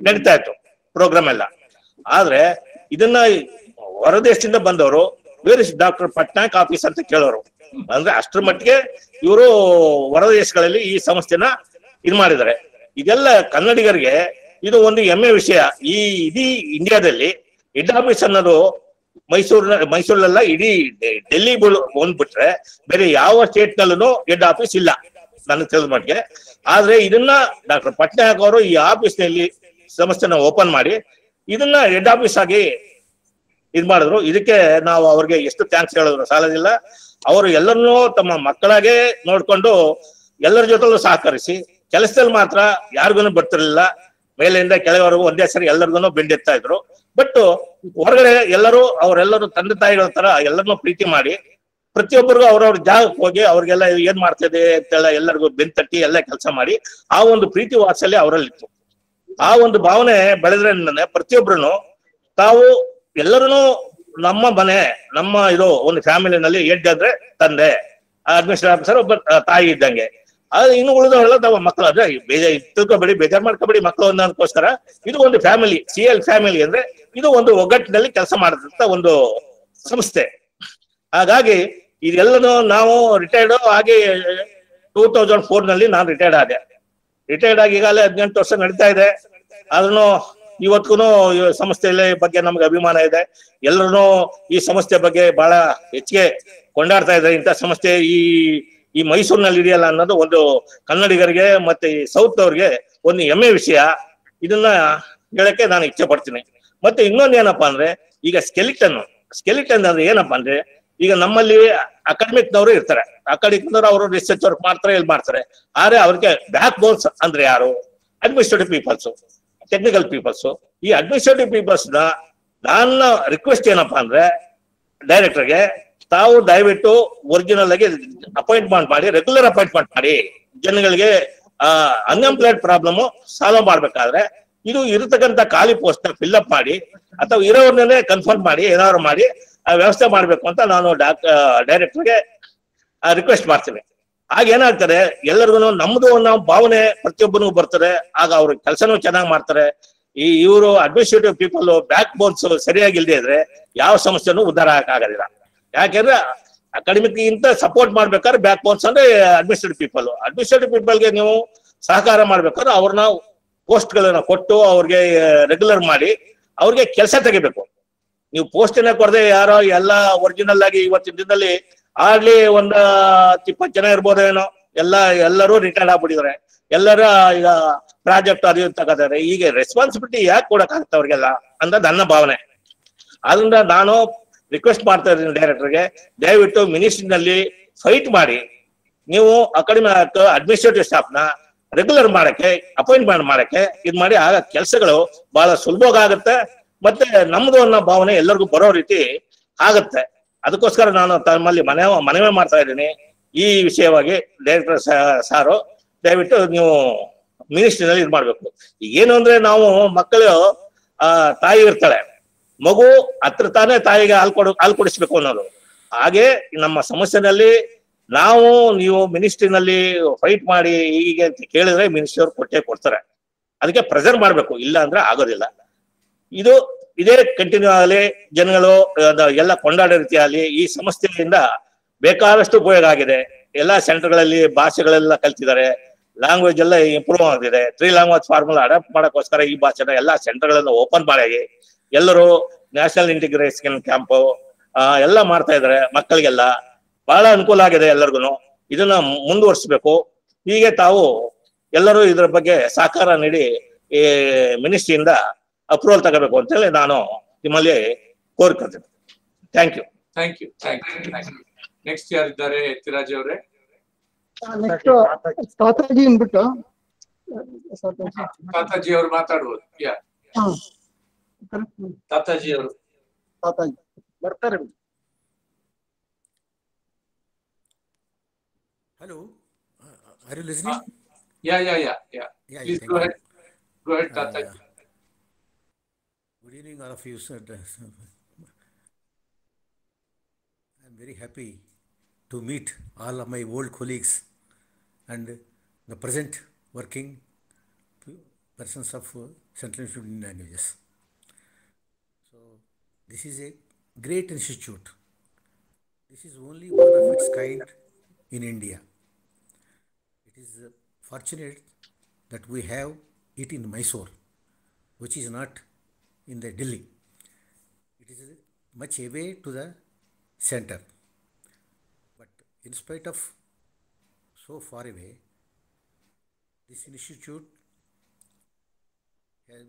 ನಡೀತಾ ಇತ್ತು ಪ್ರೋಗ್ರಾಮ್ ಎಲ್ಲ. ಆದ್ರೆ ಇದನ್ನ ಹೊರದೇಶದಿಂದ ಬಂದವರು ಬೇರೆ ಡಾಕ್ಟರ್ ಪಟ್ನಾಯಕ್ ಆಫೀಸ್ ಅಂತ ಕೇಳೋರು. ಅಂದ್ರೆ ಅಷ್ಟರ ಮಟ್ಟಿಗೆ ಇವರು ಹೊರದೇಶಗಳಲ್ಲಿ ಈ ಸಂಸ್ಥೆನ ಇದು ಮಾಡಿದ್ದಾರೆ. ಇದೆಲ್ಲ ಕನ್ನಡಿಗರಿಗೆ ಇದು ಒಂದು ಹೆಮ್ಮೆ ವಿಷಯ. ಈ ಇಡೀ ಇಂಡಿಯಾದಲ್ಲಿ ಹೆಡ್ ಆಫೀಸ್ ಅನ್ನೋದು ಮೈಸೂರಲ್ಲ, ಇಡೀ ಡೆಲ್ಲಿ ಬಂದ್ಬಿಟ್ರೆ ಬೇರೆ ಯಾವ ಸ್ಟೇಟ್ ನಲ್ಲೂ ಹೆಡ್ ಆಫೀಸ್ ಇಲ್ಲ ನನಗೆ ತಿಳಿದ ಮಟ್ಟಿಗೆ. ಆದ್ರೆ ಇದನ್ನ ಡಾಕ್ಟರ್ ಪಟ್ನಾಯಕ್ ಅವರು ಈ ಆಫೀಸ್ ನಲ್ಲಿ ಸಂಸ್ಥೆನ ಓಪನ್ ಮಾಡಿ ಇದನ್ನ ಹೆಡ್ ಆಫೀಸ್ ಆಗಿ ಇದ್ ಮಾಡಿದ್ರು. ಇದಕ್ಕೆ ನಾವು ಅವ್ರಿಗೆ ಎಷ್ಟು ಥ್ಯಾಂಕ್ಸ್ ಹೇಳಿದ್ರು ಸಾಲದಿಲ್ಲ. ಅವರು ಎಲ್ಲರನ್ನೂ ತಮ್ಮ ಮಕ್ಕಳಾಗೆ ನೋಡ್ಕೊಂಡು ಎಲ್ಲರ ಜೊತೆಲೂ ಸಹಕರಿಸಿ ಕೆಲಸದಲ್ಲಿ ಮಾತ್ರ ಯಾರಿಗೂ ಬರ್ತಿರ್ಲಿಲ್ಲ. ಮೇಲಿಂದ ಕೆಳವರೆಗೂ ಒಂದೇ ಸರಿ ಎಲ್ಲರಿಗೂ ಬೆಂಡೆತ್ತಾ ಇದ್ರು. ಬಟ್ ಹೊರಗಡೆ ಅವರೆಲ್ಲರೂ ತಂದೆ ತಾಯಿಗಳ ತರ ಎಲ್ಲರನ್ನೂ ಪ್ರೀತಿ ಮಾಡಿ ಪ್ರತಿಯೊಬ್ಬರಿಗೂ ಅವ್ರವ್ರ ಜಾಗಕ್ಕೆ ಹೋಗಿ ಅವ್ರಿಗೆಲ್ಲ ಏನ್ ಮಾಡ್ತಿದೆ ಅಂತೆಲ್ಲ ಎಲ್ಲರಿಗೂ ಬೆನ್ ತಟ್ಟಿ ಎಲ್ಲ ಕೆಲಸ ಮಾಡಿ ಆ ಒಂದು ಪ್ರೀತಿ ವಾತ್ಸಲ್ಯ ಅವರಲ್ಲಿತ್ತು. ಆ ಒಂದು ಭಾವನೆ ಬೆಳೆದ್ರೆ ಪ್ರತಿಯೊಬ್ಬರು ತಾವು ಎಲ್ಲರೂ ನಮ್ಮ ಮನೆ ನಮ್ಮ ಇದು ಒಂದು ಫ್ಯಾಮಿಲಿನಲ್ಲಿ ಹೆಡ್ ಅಂದ್ರೆ ತಂದೆ, ಅಡ್ಮಿನಿಸ್ಟ್ರೇಟಿವ್ ಆಫೀಸರ್ ಒಬ್ಬ ತಾಯಿ ಇದ್ದಂಗೆ. ಇನ್ನು ಉಳಿದವರೆಲ್ಲ ತಾವು ಮಕ್ಕಳು ಅಂದ್ರೆ ತಿಳ್ಕೊಬೇಡಿ, ಬೇಜಾರ್ ಮಾಡ್ಕೊಬೇಡಿ ಮಕ್ಕಳು ಅನ್ನೋದಕ್ಕೋಸ್ಕರ ಇದು ಒಂದು ಫ್ಯಾಮಿಲಿ. CL ಫ್ಯಾಮಿಲಿ ಅಂದ್ರೆ ಇದು ಒಂದು ಒಗ್ಗಟ್ಟಿನಲ್ಲಿ ಕೆಲಸ ಮಾಡದಂತ ಒಂದು ಸಂಸ್ಥೆ. ಹಾಗಾಗಿ ಇದೆಲ್ಲನೂ ನಾವು ರಿಟೈರ್ಡ್ ಆಗಿ 2004 ನಲ್ಲಿ ನಾನು ರಿಟೈರ್ಡ್ ಆದೆ. ರಿಟೈರ್ಡ್ ಆಗಿ ಈಗಾಗಲೇ 18 ವರ್ಷ ನಡೀತಾ ಇದೆ. ಅದನ್ನು ಇವತ್ತಿಗೂ ಸಂಸ್ಥೆಯ ಬಗ್ಗೆ ನಮ್ಗೆ ಅಭಿಮಾನ ಇದೆ. ಎಲ್ಲರೂ ಈ ಸಂಸ್ಥೆ ಬಗ್ಗೆ ಬಹಳ ಹೆಚ್ಚಿಗೆ ಕೊಂಡಾಡ್ತಾ ಇದ್ದಾರೆ. ಇಂಥ ಸಂಸ್ಥೆ ಈ ಮೈಸೂರಿನಲ್ಲಿ ಇದೆಯಲ್ಲ ಅನ್ನೋದು ಒಂದು ಕನ್ನಡಿಗರಿಗೆ ಮತ್ತೆ ಈ ಸೌತ್ ಅವ್ರಿಗೆ ಒಂದು ಹೆಮ್ಮೆ ವಿಷಯ. ಇದನ್ನ ಹೇಳಕ್ಕೆ ನಾನು ಇಚ್ಛೆ ಪಡ್ತೀನಿ. ಮತ್ತೆ ಇನ್ನೊಂದು ಏನಪ್ಪಾ ಅಂದ್ರೆ ಈಗ ಸ್ಕೆಲಿಟನ್ ಅಂದ್ರೆ ಏನಪ್ಪಾ ಅಂದ್ರೆ ಈಗ ನಮ್ಮಲ್ಲಿ ಅಕಾಡೆಮಿಕ್ನವರು ಇರ್ತಾರೆ. ಅಕಾಡೆಮಿಕ್ನವರು ಅವರು ರಿಸರ್ಚ್ ವರ್ಕ್ ಮಾಡ್ತಾರೆ, ಎಲ್ಲಿ ಮಾಡ್ತಾರೆ. ಆದ್ರೆ ಅವ್ರಿಗೆ ಬ್ಯಾಕ್ ಬೋನ್ಸ್ ಅಂದ್ರೆ ಯಾರು? Administrative peoples, technical peoples. ಈ ಅಡ್ಮಿನಿಸ್ಟ್ರೇಟಿವ್ ಪೀಪಲ್ಸ್ ನನ್ನ ರಿಕ್ವೆಸ್ಟ್ ಏನಪ್ಪಾ ಅಂದ್ರೆ ಡೈರೆಕ್ಟರ್ಗೆ ತಾವು ದಯವಿಟ್ಟು ಒರಿಜಿನಲ್ ಆಗಿ ಅಪಾಯಿಂಟ್ಮೆಂಟ್ ಮಾಡಿ, ರೆಗ್ಯುಲರ್ ಅಪಾಯಿಂಟ್ಮೆಂಟ್ ಮಾಡಿ ಜನಗಳಿಗೆ ಅನ್ಎಂಪ್ಲಾಯ್ಡ್ ಪ್ರಾಬ್ಲಮ್ ಸಾಲ್ವ್ ಮಾಡ್ಬೇಕಾದ್ರೆ ಇದು ಇರತಕ್ಕಂತ ಖಾಲಿ ಪೋಸ್ಟ್ ಫಿಲ್ಅಪ್ ಮಾಡಿ ಅಥವಾ ಇರೋರ್ನೇ ಕನ್ಫರ್ಮ್ ಮಾಡಿ ಏನಾದ್ರು ಮಾಡಿ ವ್ಯವಸ್ಥೆ ಮಾಡ್ಬೇಕು ಅಂತ ನಾನು ಡೈರೆಕ್ಟರ್ಗೆ ರಿಕ್ವೆಸ್ಟ್ ಮಾಡ್ತೀನಿ. ಆಗ ಏನಾಗ್ತದೆ ಎಲ್ಲರಿಗೂ ನಮ್ದು ನಾವು ಭಾವನೆ ಪ್ರತಿಯೊಬ್ಬರಿಗೂ ಬರ್ತಾರೆ. ಆಗ ಅವ್ರ ಕೆಲಸನೂ ಚೆನ್ನಾಗಿ ಮಾಡ್ತಾರೆ. ಇವರು ಅಡ್ಮಿನಿಸ್ಟ್ರೇಟಿವ್ ಪೀಪಲ್ ಬ್ಯಾಕ್ ಬೋನ್ಸ್ ಸರಿಯಾಗಿ ಇಲ್ಲದೆ ಇದ್ರೆ ಯಾವ ಸಮಸ್ಯೆನೂ ಉದ್ಧಾರ ಆಗೋದಿಲ್ಲ. ಯಾಕೆಂದ್ರೆ ಅಕಾಡೆಮಿಕ್ ಇಂತ ಸಪೋರ್ಟ್ ಮಾಡ್ಬೇಕಾದ್ರೆ ಬ್ಯಾಕ್ ಬೋನ್ಸ್ ಅಂದ್ರೆ ಅಡ್ಮಿನಿಸ್ಟ್ರೇಟಿವ್ ಪೀಪಲ್ಗೆ ನೀವು ಸಹಕಾರ ಮಾಡ್ಬೇಕಾದ್ರೆ ಅವ್ರನ್ನ ಪೋಸ್ಟ್ ಗಳನ್ನ ಕೊಟ್ಟು ಅವ್ರಿಗೆ ರೆಗ್ಯುಲರ್ ಮಾಡಿ ಅವ್ರಿಗೆ ಕೆಲಸ ತೆಗಿಬೇಕು. ನೀವು ಪೋಸ್ಟ್ ಏನ ಕೊಡದೆ ಯಾರೋ ಎಲ್ಲ ಒರಿಜಿನಲ್ ಆಗಿ ಇವತ್ತಿನ ದಿನದಲ್ಲಿ ಆಗ್ಲಿ 20 ಜನ ಇರ್ಬೋದೇನೋ, ಎಲ್ಲರೂ ರಿಟೈರ್ಡ್ ಆಗ್ಬಿಟ್ಟಿದ್ದಾರೆ. ಎಲ್ಲರ ಈಗ ಪ್ರಾಜೆಕ್ಟ್ ಅದು ತಗೋತಾರೆ. ಈಗ ರೆಸ್ಪಾನ್ಸಿಬಿಲಿಟಿ ಯಾಕೆ ಕೊಡಕ್ಕಾಗತ್ತೆ ಅವ್ರಿಗೆಲ್ಲ ಅಂತ ನನ್ನ ಭಾವನೆ. ಆದ್ರಿಂದ ನಾನು ರಿಕ್ವೆಸ್ಟ್ ಮಾಡ್ತಾ ಇದ್ದೀನಿ ಡೈರೆಕ್ಟರ್ಗೆ, ದಯವಿಟ್ಟು ಮಿನಿಸ್ಟ್ರಿನಲ್ಲಿ ಫೈಟ್ ಮಾಡಿ ನೀವು ಅಡ್ಮಿನಿಸ್ಟ್ರೇಟಿವ್ ಸ್ಟಾಫ್ನ ರೆಗ್ಯುಲರ್ ಮಾಡಕ್ಕೆ ಅಪಾಯಿಂಟ್ಮೆಂಟ್ ಮಾಡಕ್ಕೆ ಇದು ಮಾಡಿ. ಆಗ ಕೆಲಸಗಳು ಬಹಳ ಸುಲಭವಾಗುತ್ತೆ. ಮತ್ತೆ ನಮ್ದು ಅನ್ನೋ ಭಾವನೆ ಎಲ್ಲರಿಗೂ ಬರೋ ರೀತಿ ಆಗತ್ತೆ. ಅದಕ್ಕೋಸ್ಕರ ನಾನು ತಮ್ಮಲ್ಲಿ ಮನವಿ ಮಾಡ್ತಾ ಇದ್ದೀನಿ ಈ ವಿಷಯವಾಗಿ. ಡೈರೆಕ್ಟರ್ ಸಾರು ದಯವಿಟ್ಟು ನೀವು ಮಿನಿಸ್ಟ್ರಿನಲ್ಲಿ ಇದು ಮಾಡ್ಬೇಕು. ಏನು ಅಂದ್ರೆ ನಾವು ಮಕ್ಕಳು ತಾಯಿ ಇರ್ತಾಳೆ, ಮಗು ಹತ್ರ ತಾನೇ ತಾಯಿಗೆ ಹಾಲು ಕೊಡಿಸ್ಬೇಕು ಅನ್ನೋದು. ಹಾಗೆ ನಮ್ಮ ಸಮಸ್ಯೆನಲ್ಲಿ ನೀವು ಮಿನಿಸ್ಟ್ರಿನಲ್ಲಿ ಫೈಟ್ ಮಾಡಿ ಹೀಗೆ ಅಂತ ಕೇಳಿದ್ರೆ ಮಿನಿಸ್ಟ್ರಿ ಅವ್ರು ಕೊಡ್ತಾರೆ. ಅದಕ್ಕೆ ಪ್ರೆಸರ್ ಮಾಡ್ಬೇಕು, ಇಲ್ಲ ಅಂದ್ರೆ ಆಗೋದಿಲ್ಲ. ಇದೇ ಕಂಟಿನ್ಯೂ ಆಗಲಿ. ಜನಗಳು ಎಲ್ಲ ಕೊಂಡಾಡೋ ರೀತಿಯಲ್ಲಿ ಈ ಸಂಸ್ಥೆಯಿಂದ ಬೇಕಾದಷ್ಟು ಉಪಯೋಗ ಆಗಿದೆ. ಎಲ್ಲಾ ಸೆಂಟರ್ಗಳಲ್ಲಿ ಭಾಷೆಗಳೆಲ್ಲ ಕಲ್ತಿದ್ದಾರೆ, ಲ್ಯಾಂಗ್ವೇಜ್ ಎಲ್ಲ ಇಂಪ್ರೂವ್ ಆಗಿದೆ. 3 ಲ್ಯಾಂಗ್ವೇಜ್ ಫಾರ್ಮುಲಾ ಅಡಾಪ್ಟ್ ಮಾಡೋಕ್ಕೋಸ್ಕರ ಈ ಭಾಷೆನ ಎಲ್ಲಾ ಸೆಂಟರ್ಗಳನ್ನ ಓಪನ್ ಮಾಡಿ ಎಲ್ಲರೂ ನ್ಯಾಷನಲ್ ಇಂಟಿಗ್ರೇಷನ್ ಕ್ಯಾಂಪ್ ಎಲ್ಲ ಮಾಡ್ತಾ ಇದ್ದಾರೆ. ಮಕ್ಕಳಿಗೆಲ್ಲ ಬಹಳ ಅನುಕೂಲ ಆಗಿದೆ ಎಲ್ಲರಿಗೂ. ಇದನ್ನ ಮುಂದುವರಿಸಬೇಕು. ಹೀಗೆ ತಾವು ಎಲ್ಲರೂ ಇದರ ಬಗ್ಗೆ ಸಹಕಾರ ನೀಡಿ ಈ ಮಿನಿಸ್ಟ್ರಿಯಿಂದ ಅಪ್ರೂವಲ್ ತಗೋಬೇಕು ಅಂತೇಳಿ ನಾನು ನಿಮ್ಮಲ್ಲಿ ಕೋರ್ಕೊಳ್ತೀನಿ. Thank you. Thank you. Next ಯಾರಿದ್ದಾರೆ ಯತಿರಾಜ್ ಅವರೇ? ನೆಕ್ಸ್ಟ್ ತಾತಾಜಿ ಅಂದ್ಬಿಟ್ಟು ತಾತಾಜಿ ಅವರು ಮಾತಾಡುವುದು. ತಾತಾಜಿ ಅವರು ಬರ್ತಾರೆ. Hello, are you listening? Yeah. Please go ahead. Go ahead, Tataji. Good evening, all of you, sir. I'm very happy to meet all of my old colleagues and the present working persons of Central Institute of Indian Languages. So, this is a great institute. This is only one of its kind in India. It is fortunate that we have it in Mysore, which is not in the Delhi. It is much away to the center. But in spite of so far away, this institute has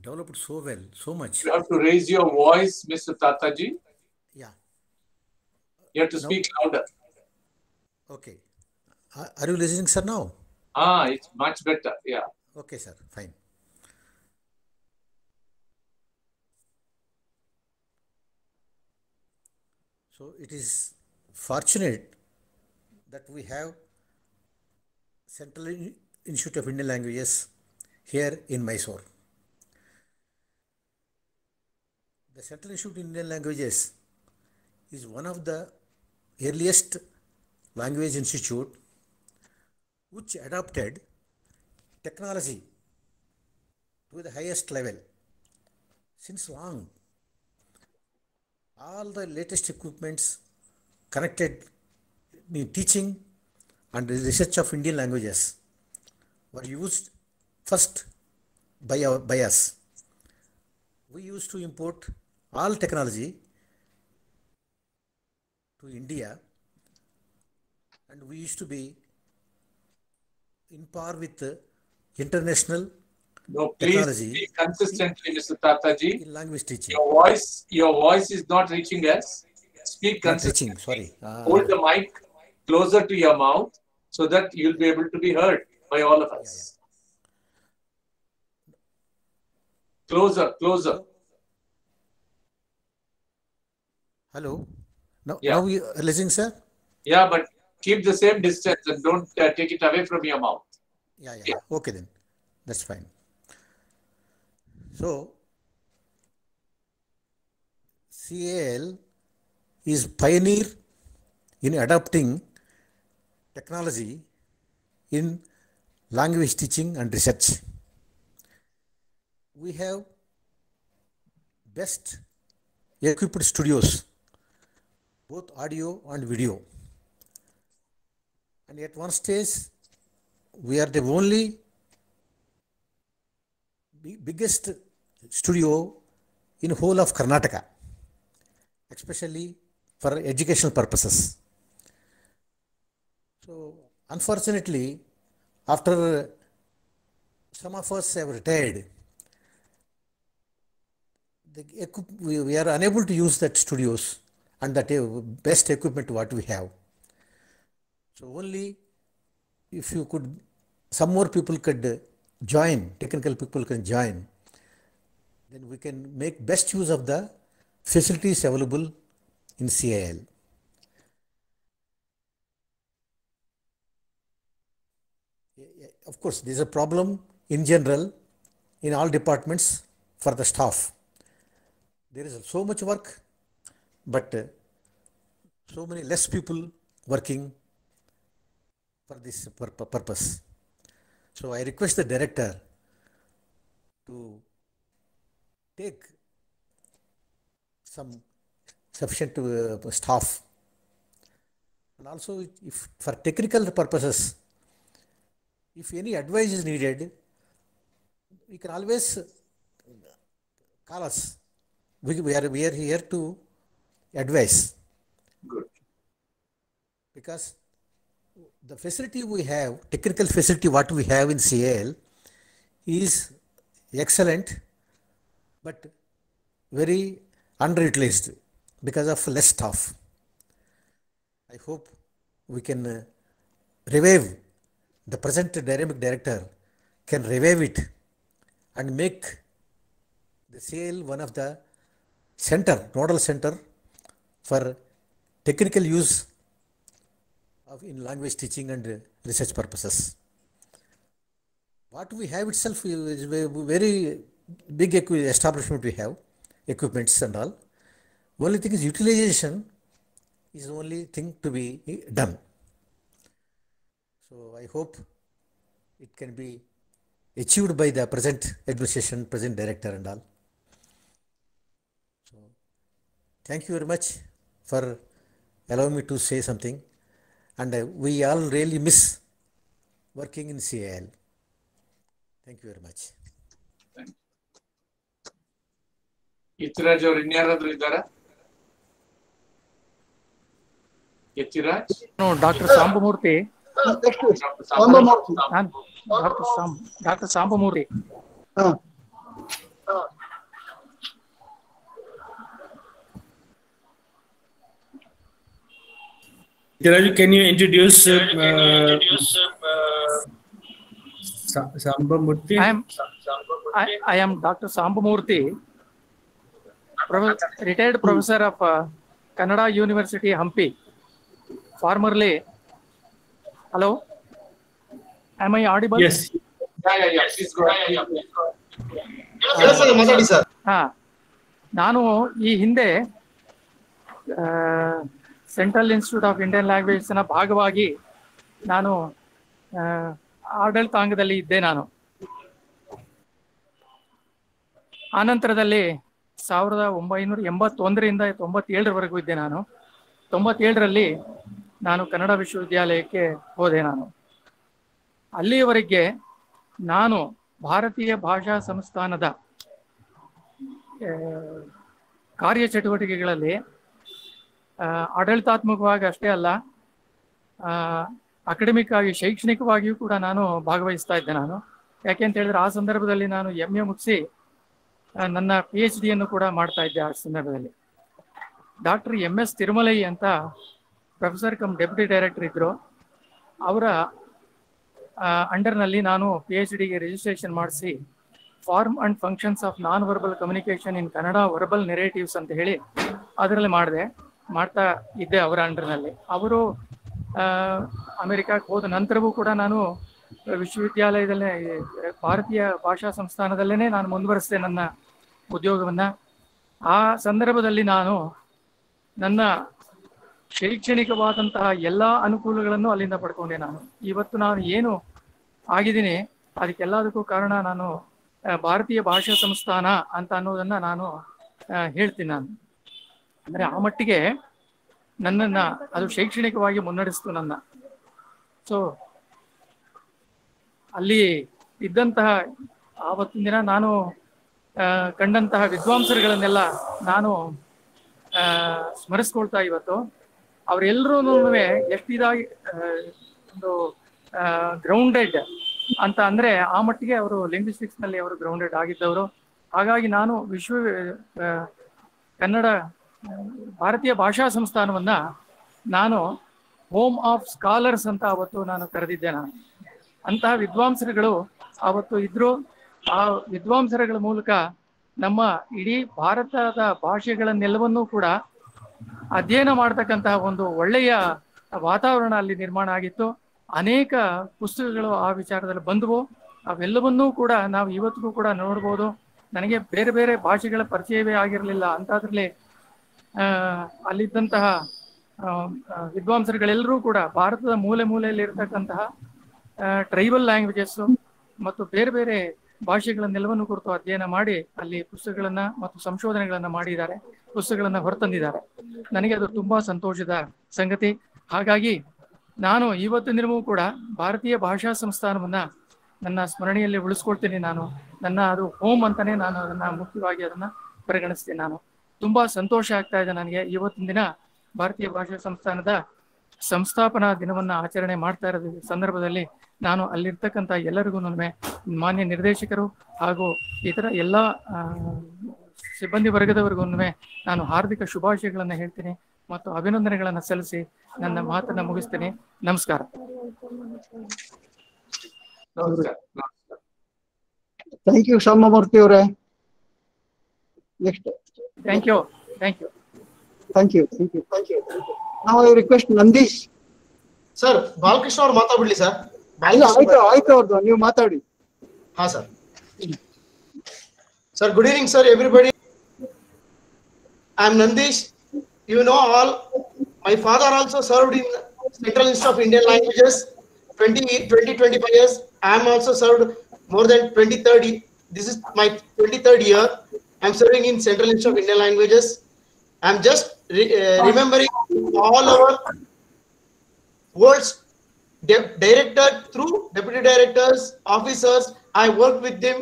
developed so well, so much. You have to raise your voice, Mr. Tataji. Yeah. You have to speak louder. Okay. Are you listening, sir, now? It's much better. Yeah. Okay, sir. Fine. So it is fortunate that we have Central Institute of Indian Languages here in Mysore. The Central Institute of Indian Languages is one of the earliest language institute which adopted technology to the highest level since long. All the latest equipments connected in teaching and research of Indian languages were used first by us. We used to import all technology to India, and we used to be in par with the international technology. Please speak consistently, Mr. Tataji. In language teaching. Your voice is not reaching us. Speak consistently. Sorry. Hold the mic closer to your mouth so that you'll be able to be heard by all of us. Closer. Hello. Now you are listening, sir? Yeah, but keep the same distance and don't take it away from your mouth. Yeah. Okay then. That's fine. So, CAL is pioneer in adopting technology in language teaching and research. We have best equipped studios, both audio and video. And at one stage, we are the only biggest studio in whole of Karnataka, especially for educational purposes. So, unfortunately, after some of us have retired, we are unable to use that studios and that best equipment what we have. So only if you could, some more people could join, technical people can join, then we can make best use of the facilities available in CIL. Of course, there is a problem in general in all departments for the staff. There is so much work, but so many less people working for this purpose. So I request the director to take some sufficient staff, and also if for technical purposes, if any advice is needed, you can always call us. We are here to advise. Good. Because the facility we have, technical facility what we have in CAL is excellent, but very underutilized because of less staff. I hope we can revive the present dynamic director can revive it and make the CAL one of the nodal center for technical use of in language teaching and research purposes. What we have itself is very big establishment we have, equipments and all. Only thing is utilization is the only thing to be done. So I hope it can be achieved by the present administration, present director and all. So thank you very much for allowing me to say something, and we all really miss working in CAL. Thank you very much. Yathiraj ಅವರು ಇನ್ಯಾರಾದ್ರೂ ಇದ್ದಾರಾ? Yathiraj, doctor Sambamurthy, doctor Sambamurthy. Ytiraj, can you introduce Sambamurthy? I am Dr. Sambamurthy, retired professor of Kannada University, Hampi. Formerly, hello, am I audible? Yes. Yeah. Please go ahead. Yes, sir. ಮಾತಾಡಿ sir. ನಾನು ಈ ಹಿಂದೆ central institute of Indian language ನ ಭಾಗವಾಗಿ ನಾನು ಆಡಳಿತಾಂಗದಲ್ಲಿ ಇದ್ದೆ. ನಾನು ಆನಂತರದಲ್ಲಿ 1981ರಿಂದ 97ರವರೆಗೂ ಇದ್ದೆ. ನಾನು 97ರಲ್ಲಿ ನಾನು ಕನ್ನಡ ವಿಶ್ವವಿದ್ಯಾಲಯಕ್ಕೆ ಹೋದೆ. ನಾನು ಅಲ್ಲಿಯವರೆಗೆ ನಾನು ಭಾರತೀಯ ಭಾಷಾ ಸಂಸ್ಥಾನದ ಕಾರ್ಯಚಟುವಟಿಕೆಗಳಲ್ಲಿ ಆಡಳಿತಾತ್ಮಕವಾಗಿ ಅಷ್ಟೇ ಅಲ್ಲ, ಅಕಾಡೆಮಿಕ್ ಆಗಿ ಶೈಕ್ಷಣಿಕವಾಗಿಯೂ ಕೂಡ ನಾನು ಭಾಗವಹಿಸ್ತಾ ಇದ್ದೆ. ನಾನು ಯಾಕೆಂತ ಹೇಳಿದ್ರೆ ಆ ಸಂದರ್ಭದಲ್ಲಿ ನಾನು MA ಮುಗಿಸಿ ನನ್ನ PhD ಯನ್ನು ಕೂಡ ಮಾಡ್ತಾ ಇದ್ದೆ. ಆ ಸಂದರ್ಭದಲ್ಲಿ ಡಾಕ್ಟರ್ MS ತಿರುಮಲೈ ಅಂತ ಪ್ರೊಫೆಸರ್ ಕಮ್ ಡೆಪ್ಯೂಟಿ ಡೈರೆಕ್ಟರ್ ಇದ್ರು. ಅವರ ಅಂಡರ್ನಲ್ಲಿ ನಾನು PhDಗೆ ರಿಜಿಸ್ಟ್ರೇಷನ್ ಮಾಡಿಸಿ form and functions of non verbal communication in Kannada verbal narratives ಅಂತ ಹೇಳಿ ಅದರಲ್ಲಿ ಮಾಡ್ತಾ ಇದ್ದೆ ಅವರ ಅಂಡರ್ನಲ್ಲಿ. ಅವರು ಅಮೆರಿಕಕ್ಕೆ ಹೋದ ನಂತರವೂ ಕೂಡ ನಾನು ವಿಶ್ವವಿದ್ಯಾಲಯದಲ್ಲೇ ಭಾರತೀಯ ಭಾಷಾ ಸಂಸ್ಥಾನದಲ್ಲೇ ನಾನು ಮುಂದುವರಿಸಿದೆ ನನ್ನ ಉದ್ಯೋಗವನ್ನು. ಆ ಸಂದರ್ಭದಲ್ಲಿ ನಾನು ನನ್ನ ಶೈಕ್ಷಣಿಕವಾದಂತಹ ಎಲ್ಲ ಅನುಕೂಲಗಳನ್ನು ಅಲ್ಲಿಂದ ಪಡ್ಕೊಂಡೆ. ನಾನು ಇವತ್ತು ನಾನು ಏನು ಆಗಿದ್ದೀನಿ ಅದಕ್ಕೆಲ್ಲದಕ್ಕೂ ಕಾರಣ ನಾನು ಭಾರತೀಯ ಭಾಷಾ ಸಂಸ್ಥಾನ ಅಂತ ಅನ್ನೋದನ್ನ ನಾನು ಹೇಳ್ತೀನಿ. ನಾನು ಅಂದರೆ ಆ ಮಟ್ಟಿಗೆ ನನ್ನನ್ನು ಅದು ಶೈಕ್ಷಣಿಕವಾಗಿ ಮುನ್ನಡೆಸ್ತು ನನ್ನ. ಸೊ ಅಲ್ಲಿ ಇದ್ದಂತಹ ಆವತ್ತಿನ ದಿನ ನಾನು ಕಂಡಂತಹ ವಿದ್ವಾಂಸರುಗಳನ್ನೆಲ್ಲ ನಾನು ಸ್ಮರಿಸ್ಕೊಳ್ತಾ ಇವತ್ತು ಅವರೆಲ್ಲರೂ ಎಷ್ಟಿದಾಗಿ ಒಂದು ಗ್ರೌಂಡೆಡ್ ಅಂತ ಅಂದರೆ ಆ ಮಟ್ಟಿಗೆ ಅವರು ಲಿಂಗ್ವಿಸ್ಟಿಕ್ಸ್ನಲ್ಲಿ ಅವರು ಗ್ರೌಂಡೆಡ್ ಆಗಿದ್ದವರು. ಹಾಗಾಗಿ ನಾನು ಕನ್ನಡ ಭಾರತೀಯ ಭಾಷಾ ಸಂಸ್ಥಾನವನ್ನ ನಾನು ಹೋಮ್ ಆಫ್ ಸ್ಕಾಲರ್ಸ್ ಅಂತ ಅವತ್ತು ನಾನು ಕರೆದಿದ್ದೆ. ನಾನು ಅಂತಹ ವಿದ್ವಾಂಸರುಗಳು ಅವತ್ತು ಇದ್ರು. ಆ ವಿದ್ವಾಂಸರುಗಳ ಮೂಲಕ ನಮ್ಮ ಇಡೀ ಭಾರತದ ಭಾಷೆಗಳನ್ನೆಲ್ಲವನ್ನೂ ಕೂಡ ಅಧ್ಯಯನ ಮಾಡ್ತಕ್ಕಂತಹ ಒಂದು ಒಳ್ಳೆಯ ವಾತಾವರಣ ಅಲ್ಲಿ ನಿರ್ಮಾಣ ಆಗಿತ್ತು. ಅನೇಕ ಪುಸ್ತಕಗಳು ಆ ವಿಚಾರದಲ್ಲಿ ಬಂದವು. ಅವೆಲ್ಲವನ್ನೂ ಕೂಡ ನಾವು ಇವತ್ತಿಗೂ ಕೂಡ ನೋಡ್ಬೋದು. ನನಗೆ ಬೇರೆ ಬೇರೆ ಭಾಷೆಗಳ ಪರಿಚಯವೇ ಆಗಿರಲಿಲ್ಲ. ಅಂಥದ್ರಲ್ಲಿ ಅಲ್ಲಿದ್ದಂತಹ ವಿದ್ವಾಂಸರುಗಳೆಲ್ಲರೂ ಕೂಡ ಭಾರತದ ಮೂಲೆ ಮೂಲೆಯಲ್ಲಿ ಇರತಕ್ಕಂತಹ ಟ್ರೈಬಲ್ ಲ್ಯಾಂಗ್ವೇಜಸ್ಸು ಮತ್ತು ಬೇರೆ ಬೇರೆ ಭಾಷೆಗಳನ್ನೆಲ್ಲವನ್ನು ಕುರಿತು ಅಧ್ಯಯನ ಮಾಡಿ ಅಲ್ಲಿ ಪುಸ್ತಕಗಳನ್ನ ಮತ್ತು ಸಂಶೋಧನೆಗಳನ್ನ ಮಾಡಿದ್ದಾರೆ, ಪುಸ್ತಕಗಳನ್ನ ಹೊರತಂದಿದ್ದಾರೆ. ನನಗೆ ಅದು ತುಂಬಾ ಸಂತೋಷದ ಸಂಗತಿ. ಹಾಗಾಗಿ ನಾನು ಇವತ್ತಿನವೂ ಕೂಡ ಭಾರತೀಯ ಭಾಷಾ ಸಂಸ್ಥಾನವನ್ನ ನನ್ನ ಸ್ಮರಣೆಯಲ್ಲಿ ಉಳಿಸ್ಕೊಳ್ತೀನಿ. ನನ್ನ ಅದು ಹೋಮ್ ಅಂತಾನೆ ನಾನು ಅದನ್ನ ಮುಖ್ಯವಾಗಿ ಅದನ್ನ ಪರಿಗಣಿಸ್ತೀನಿ. ನಾನು ತುಂಬಾ ಸಂತೋಷ ಆಗ್ತಾ ಇದೆ ನನಗೆ ಇವತ್ತಿನ ದಿನ ಭಾರತೀಯ ಭಾಷಾ ಸಂಸ್ಥಾನದ ಸಂಸ್ಥಾಪನಾ ದಿನವನ್ನ ಆಚರಣೆ ಮಾಡ್ತಾ ಇರೋ ಸಂದರ್ಭದಲ್ಲಿ ನಾನು ಅಲ್ಲಿರ್ತಕ್ಕಂಥ ಎಲ್ಲರಿಗೂ ಮಾನ್ಯ ನಿರ್ದೇಶಕರು ಹಾಗೂ ಇತರ ಎಲ್ಲ ಸಿಬ್ಬಂದಿ ವರ್ಗದವರಿಗೂ ನಾನು ಹಾರ್ದಿಕ ಶುಭಾಶಯಗಳನ್ನು ಹೇಳ್ತೀನಿ ಮತ್ತು ಅಭಿನಂದನೆಗಳನ್ನು ಸಲ್ಲಿಸಿ ನನ್ನ ಮಾತನ್ನ ಮುಗಿಸ್ತೀನಿ. ನಮಸ್ಕಾರ. ಥ್ಯಾಂಕ್ ಯು ಶಾಮಮೂರ್ತಿ ಅವರೇ. Next. Thank you. Thank you. Thank you. Thank you. Thank you. ನಾವು ರಿಕ್ವೆಸ್ಟ್ ನಂದೀಶ್ ಸರ್. ಬಾಲಕೃಷ್ಣ ಅವ್ರು ಮಾತಾಡ್ಬಿಡ್ಲಿ ಸರ್. ಆಯ್ತು ಆಯ್ತು ಅವ್ರದ್ದು, ನೀವು ಮಾತಾಡಿ. ಹಾ sir. Sir, good evening, sir, everybody. I am Nandish. You know all. My father also served in Central Institute of Indian Languages 25 years. I am also served more than 30. This is my 23rd year. I am serving in Central Institute of Indian Languages. I am just remembering all our world's director through deputy directors, officers. I worked with them.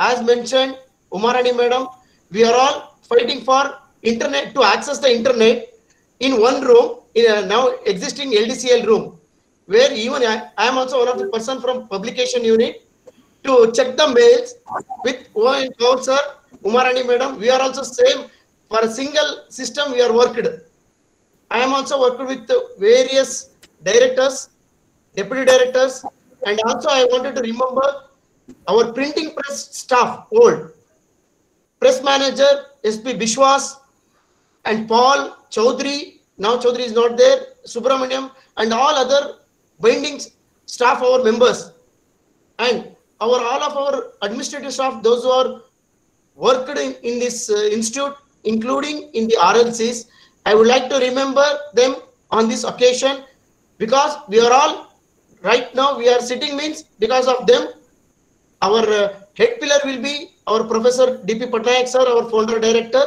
As mentioned, Umarani madam, we are all fighting for internet, to access the internet in one room, in a now existing LDCL room, where even I am also one of the person from publication unit to check the mails with Kaur sir, Umarani madam. We are also same for a single system we are worked. I am also worked with various directors, deputy directors, and also I wanted to remember our printing press staff, old press manager SP Bishwas and Paul Chaudhary. Now Chaudhary is not there. Subramaniam and all other binding staff, our members, and all of our administrative staff, those who are worked in this institute, including in the RLCs. I would like to remember them on this occasion, because we are all right now we are sitting means because of them. Our head pillar will be our Professor D.P. Patnaik sir, our founder director.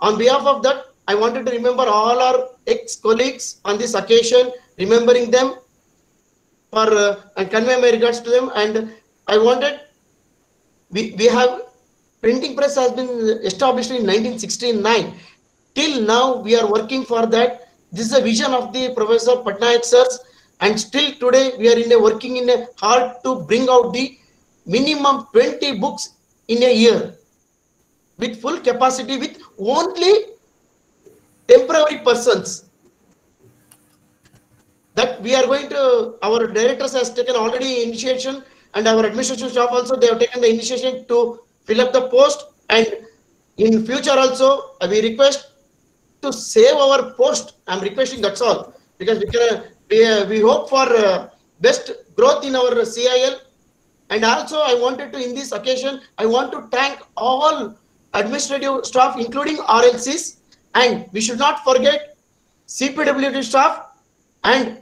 On behalf of that, I wanted to remember all our ex-colleagues on this occasion, remembering them for and convey my regards to them. And I wanted, we have printing press has been established in 1969. Till now, we are working for that. This is a vision of the Professor Patnaik sirs, and still today we are working in a hard to bring out the minimum 20 books in a year with full capacity, with only temporary persons. That we are going to, our directors has taken already initiation, and our administration staff also, they have taken the initiation to fill up the post, and in future also we request to save our post. I am requesting, that's all, because we hope for best growth in our CIL. And also I wanted to, in this occasion, I want to thank all administrative staff, including RLCs, and we should not forget CPWD staff and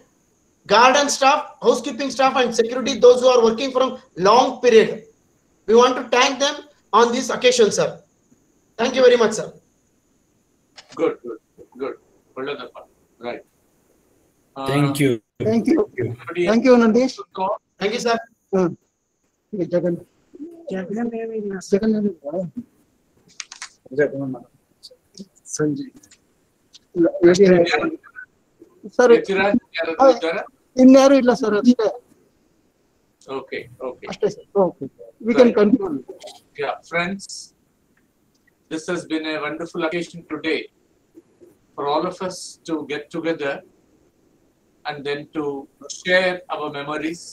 garden staff, housekeeping staff and security, those who are working from long period. We want to thank them on this occasion, sir. Thank you very much, sir. Good. Right. Thank you. Thank you. Thank you, Nandish. Thank you, sir. Jagan. Sanjay. Sir, ಇನ್ಯಾರು ಇಲ್ಲ sir, ಅಷ್ಟೇ. Okay. ಅಷ್ಟೇ sir. Okay. We can continue. Yeah, friends, this has been a wonderful occasion today for all of us to get together and then to share our memories,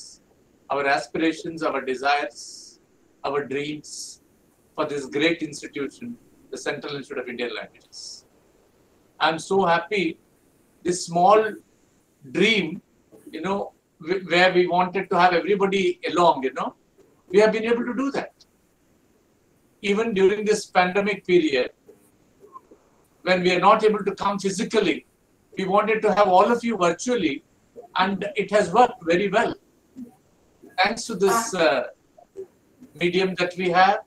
our aspirations, our desires, our dreams for this great institution, the Central Institute of Indian Languages. I'm so happy. This small dream, where we wanted to have everybody along, we have been able to do that. Even during this pandemic period, when we are not able to come physically, we wanted to have all of you virtually, and it has worked very well. Thanks to this medium that we have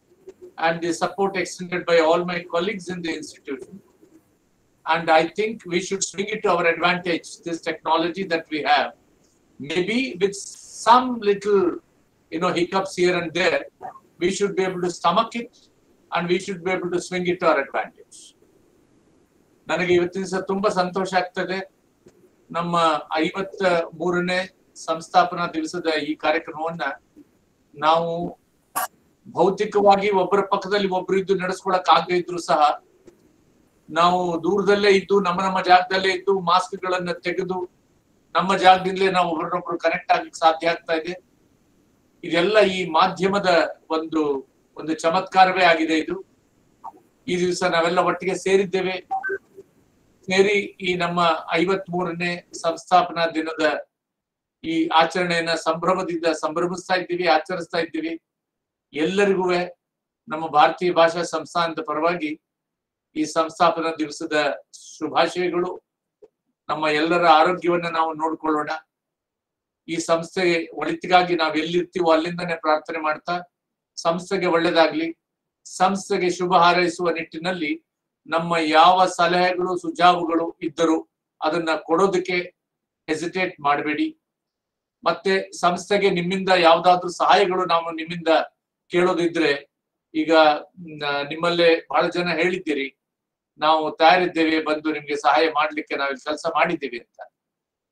and the support extended by all my colleagues in the institution. And I think we should swing it to our advantage, this technology that we have. Maybe with some little, hiccups here and there, we should be able to stomach it, and we should be able to swing it to our advantage. ನನಗೆ ಇವತ್ತಿನ ದಿವಸ ತುಂಬಾ ಸಂತೋಷ ಆಗ್ತದೆ. ನಮ್ಮ 53ನೇ ಸಂಸ್ಥಾಪನಾ ದಿವಸದ ಈ ಕಾರ್ಯಕ್ರಮವನ್ನ ನಾವು ಭೌತಿಕವಾಗಿ ಒಬ್ಬರ ಪಕ್ಕದಲ್ಲಿ ಒಬ್ರು ಇದ್ದು ನಡೆಸ್ಕೊಳಕ್ ಆಗದೆ ಇದ್ರು ಸಹ ನಾವು ದೂರದಲ್ಲೇ ಇದ್ದು ನಮ್ಮ ಜಾಗದಲ್ಲೇ ಇದ್ದು ಮಾಸ್ಕ್ ಗಳನ್ನ ತೆಗೆದು ನಮ್ಮ ಜಾಗದಿಂದಲೇ ನಾವು ಒಬ್ಬರನ್ನೊಬ್ರು ಕನೆಕ್ಟ್ ಆಗ್ಲಿಕ್ಕೆ ಸಾಧ್ಯ ಆಗ್ತಾ ಇದೆ. ಇದೆಲ್ಲ ಈ ಮಾಧ್ಯಮದ ಒಂದು ಚಮತ್ಕಾರವೇ ಆಗಿದೆ. ಇದು ಈ ದಿವಸ ನಾವೆಲ್ಲ ಒಟ್ಟಿಗೆ ಸೇರಿದ್ದೇವೆ. ಸೇರಿ ಈ ನಮ್ಮ 53ನೇ ಸಂಸ್ಥಾಪನಾ ದಿನದ ಈ ಆಚರಣೆಯನ್ನ ಸಂಭ್ರಮದಿಂದ ಸಂಭ್ರಮಿಸ್ತಾ ಇದ್ದೀವಿ, ಆಚರಿಸ್ತಾ ಇದ್ದೀವಿ. ಎಲ್ಲರಿಗೂ ನಮ್ಮ ಭಾರತೀಯ ಭಾಷಾ ಸಂಸ್ಥಾನದ ಪರವಾಗಿ ಈ ಸಂಸ್ಥಾಪನಾ ದಿವಸದ ಶುಭಾಶಯಗಳು. ನಮ್ಮ ಎಲ್ಲರ ಆರೋಗ್ಯವನ್ನ ನಾವು ನೋಡ್ಕೊಳ್ಳೋಣ. ಈ ಸಂಸ್ಥೆಗೆ ಒಳಿತಿಗಾಗಿ ನಾವು ಎಲ್ಲಿರ್ತೀವೋ ಅಲ್ಲಿಂದನೇ ಪ್ರಾರ್ಥನೆ ಮಾಡ್ತಾ ಸಂಸ್ಥೆಗೆ ಒಳ್ಳೇದಾಗ್ಲಿ, ಸಂಸ್ಥೆಗೆ ಶುಭ ಹಾರೈಸುವ ನಿಟ್ಟಿನಲ್ಲಿ ನಮ್ಮ ಯಾವ ಸಲಹೆಗಳು ಸುझावಗಳು ಇದ್ದರೂ ಅದನ್ನ ಕೊಡೋದಕ್ಕೆ ಹೆಸಿಟೇಟ್ ಮಾಡಬೇಡಿ. ಮತ್ತೆ ಸಂಸ್ಥೆಗೆ ನಿಮ್ಮಿಂದ ಯಾವ್ದಾದ್ರು ಸಹಾಯಗಳು ನಾವು ನಿಮ್ಮಿಂದ ಕೇಳೋದಿದ್ರೆ, ಈಗ ನಿಮ್ಮಲ್ಲೇ ಬಹಳ ಜನ ಹೇಳಿದ್ದೀರಿ ನಾವು ತಯಾರಿದ್ದೇವೆ, ಬಂದು ನಿಮ್ಗೆ ಸಹಾಯ ಮಾಡ್ಲಿಕ್ಕೆ ನಾವು ಕೆಲಸ ಮಾಡಿದ್ದೇವೆ ಅಂತ.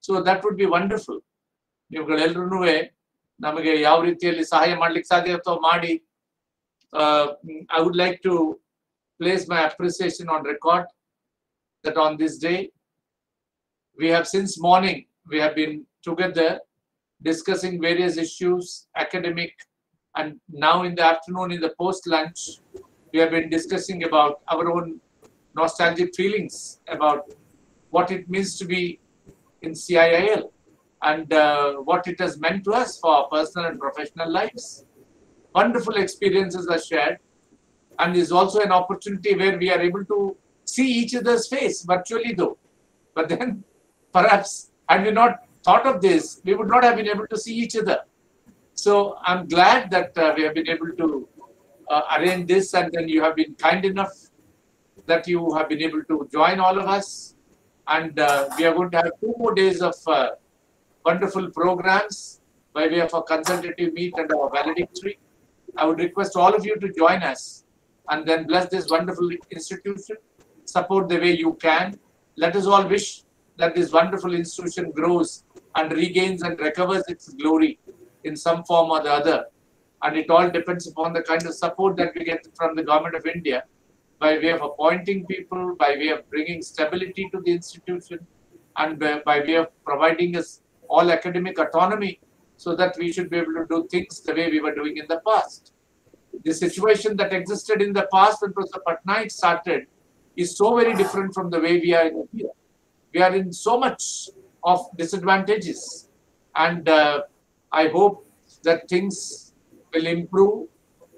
So that would be wonderful. ನೀವುಗಳೆಲ್ಲರೂ ನಮಗೆ ಯಾವ ರೀತಿಯಲ್ಲಿ ಸಹಾಯ ಮಾಡ್ಲಿಕ್ಕೆ ಸಾಧ್ಯ ಅಥವಾ ಮಾಡಿ. I would like to place my appreciation on record that on this day we have since morning we have been together discussing various issues, academic, and now in the afternoon in the post lunch we have been discussing about our own nostalgic feelings about what it means to be in CIIL and what it has meant to us for our personal and professional lives. Wonderful experiences are shared, and is also an opportunity where we are able to see each other's face virtually though. But then perhaps had we not thought of this, we would not have been able to see each other. So I'm glad that we have been able to arrange this, and then you have been kind enough that you have been able to join all of us. And we are going to have 2 more days of wonderful programs by way of a consultative meet and our valedictory. I would request all of you to join us and then bless this wonderful institution, support the way you can. Let us all wish that this wonderful institution grows and regains and recovers its glory in some form or the other. And it all depends upon the kind of support that we get from the Government of India by way of appointing people, by way of bringing stability to the institution, and by way of providing us all academic autonomy so that we should be able to do things the way we were doing in the past. The situation that existed in the past when Professor Patnaik started is so very different from the way we are in here. We are in so much of disadvantages, and I hope that things will improve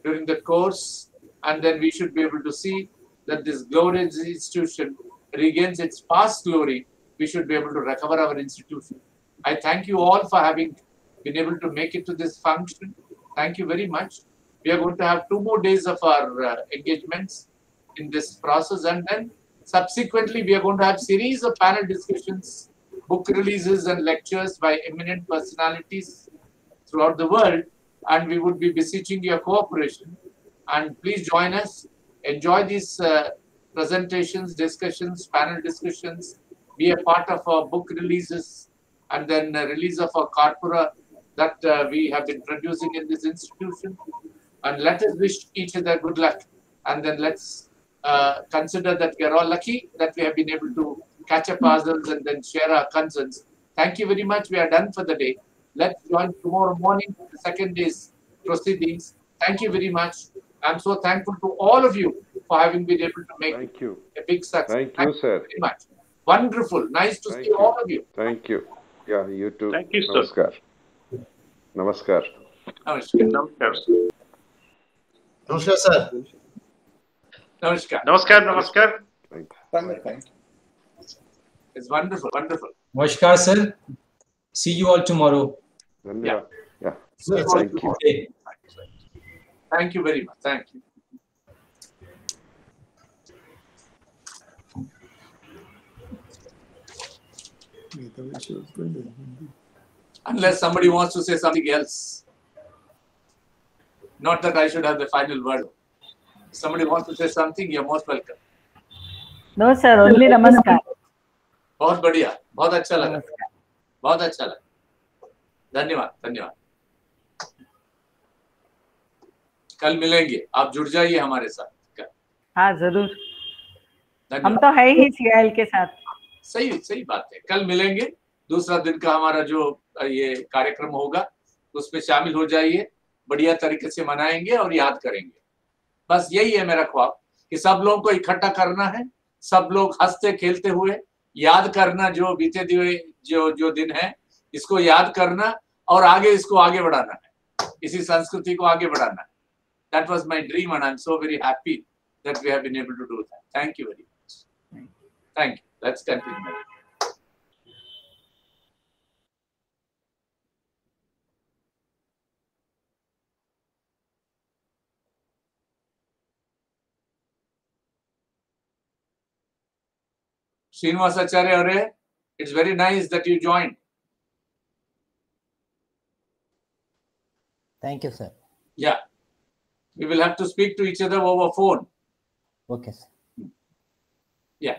during the course, and then we should be able to see that this glorious institution regains its past glory. We should be able to recover our institution. I thank you all for having been able to make it to this function. Thank you very much. We are going to have 2 more days of our engagements in this process, and then subsequently we are going to have series of panel discussions, book releases and lectures by eminent personalities throughout the world, and we would be beseeching your cooperation. And please join us, enjoy these presentations, discussions, panel discussions, be a part of our book releases, and then release of our corpora that we have been producing in this institution. And let us wish each other good luck, and then let's consider that we are all lucky that we have been able to catch up ourselves and then share our concerns. Thank you very much. We are done for the day. Let's join tomorrow morning for the second day's proceedings. Thank you very much. I'm so thankful to all of you for having been able to make a big success. Thank you, sir. Very much. Wonderful. Nice to see all of you. Thank you. Yeah, you too. Thank you, sir. Namaskar. Namaskar. Namaskar. Namaskar. Namaskar, sir. Namaskar. Namaskar. Namaskar. It's wonderful. Wonderful. Namaskar, sir. See you all tomorrow. Yeah. Yeah. See you all Thank you. tomorrow. Thank you very much. Thank you. Unless somebody wants to say something else. Not that I should have the final word. If somebody wants to say something, you're most welcome. No, sir. Only namaskar. बहुत बढ़िया, बहुत अच्छा लगा, बहुत अच्छा लगा। धन्यवाद, धन्यवाद। कल मिलेंगे, आप जुड़ जाइए हमारे साथ। हाँ जरूर, हम तो है ही CIL के साथ। सही सही बात है, कल मिलेंगे। दूसरा दिन का हमारा जो ये कार्यक्रम होगा उसमें शामिल हो जाइए, बढ़िया तरीके से मनाएंगे और याद करेंगे। बस यही है मेरा ख्वाब कि सब लोगों को इकट्ठा करना है, सब लोग हंसते खेलते हुए याद करना जो बीते हुए जो दिन है, इसको याद करना और आगे इसको आगे बढ़ाना है, इसी संस्कृति को आगे बढ़ाना है। That was my dream and I'm so very happy that we have been able to do that. Thank you very much. Thank you. Let's continue. Srinivas Acharya, it's very nice that you joined. Thank you, sir. Yeah. We will have to speak to each other over phone. Okay, sir. Yeah.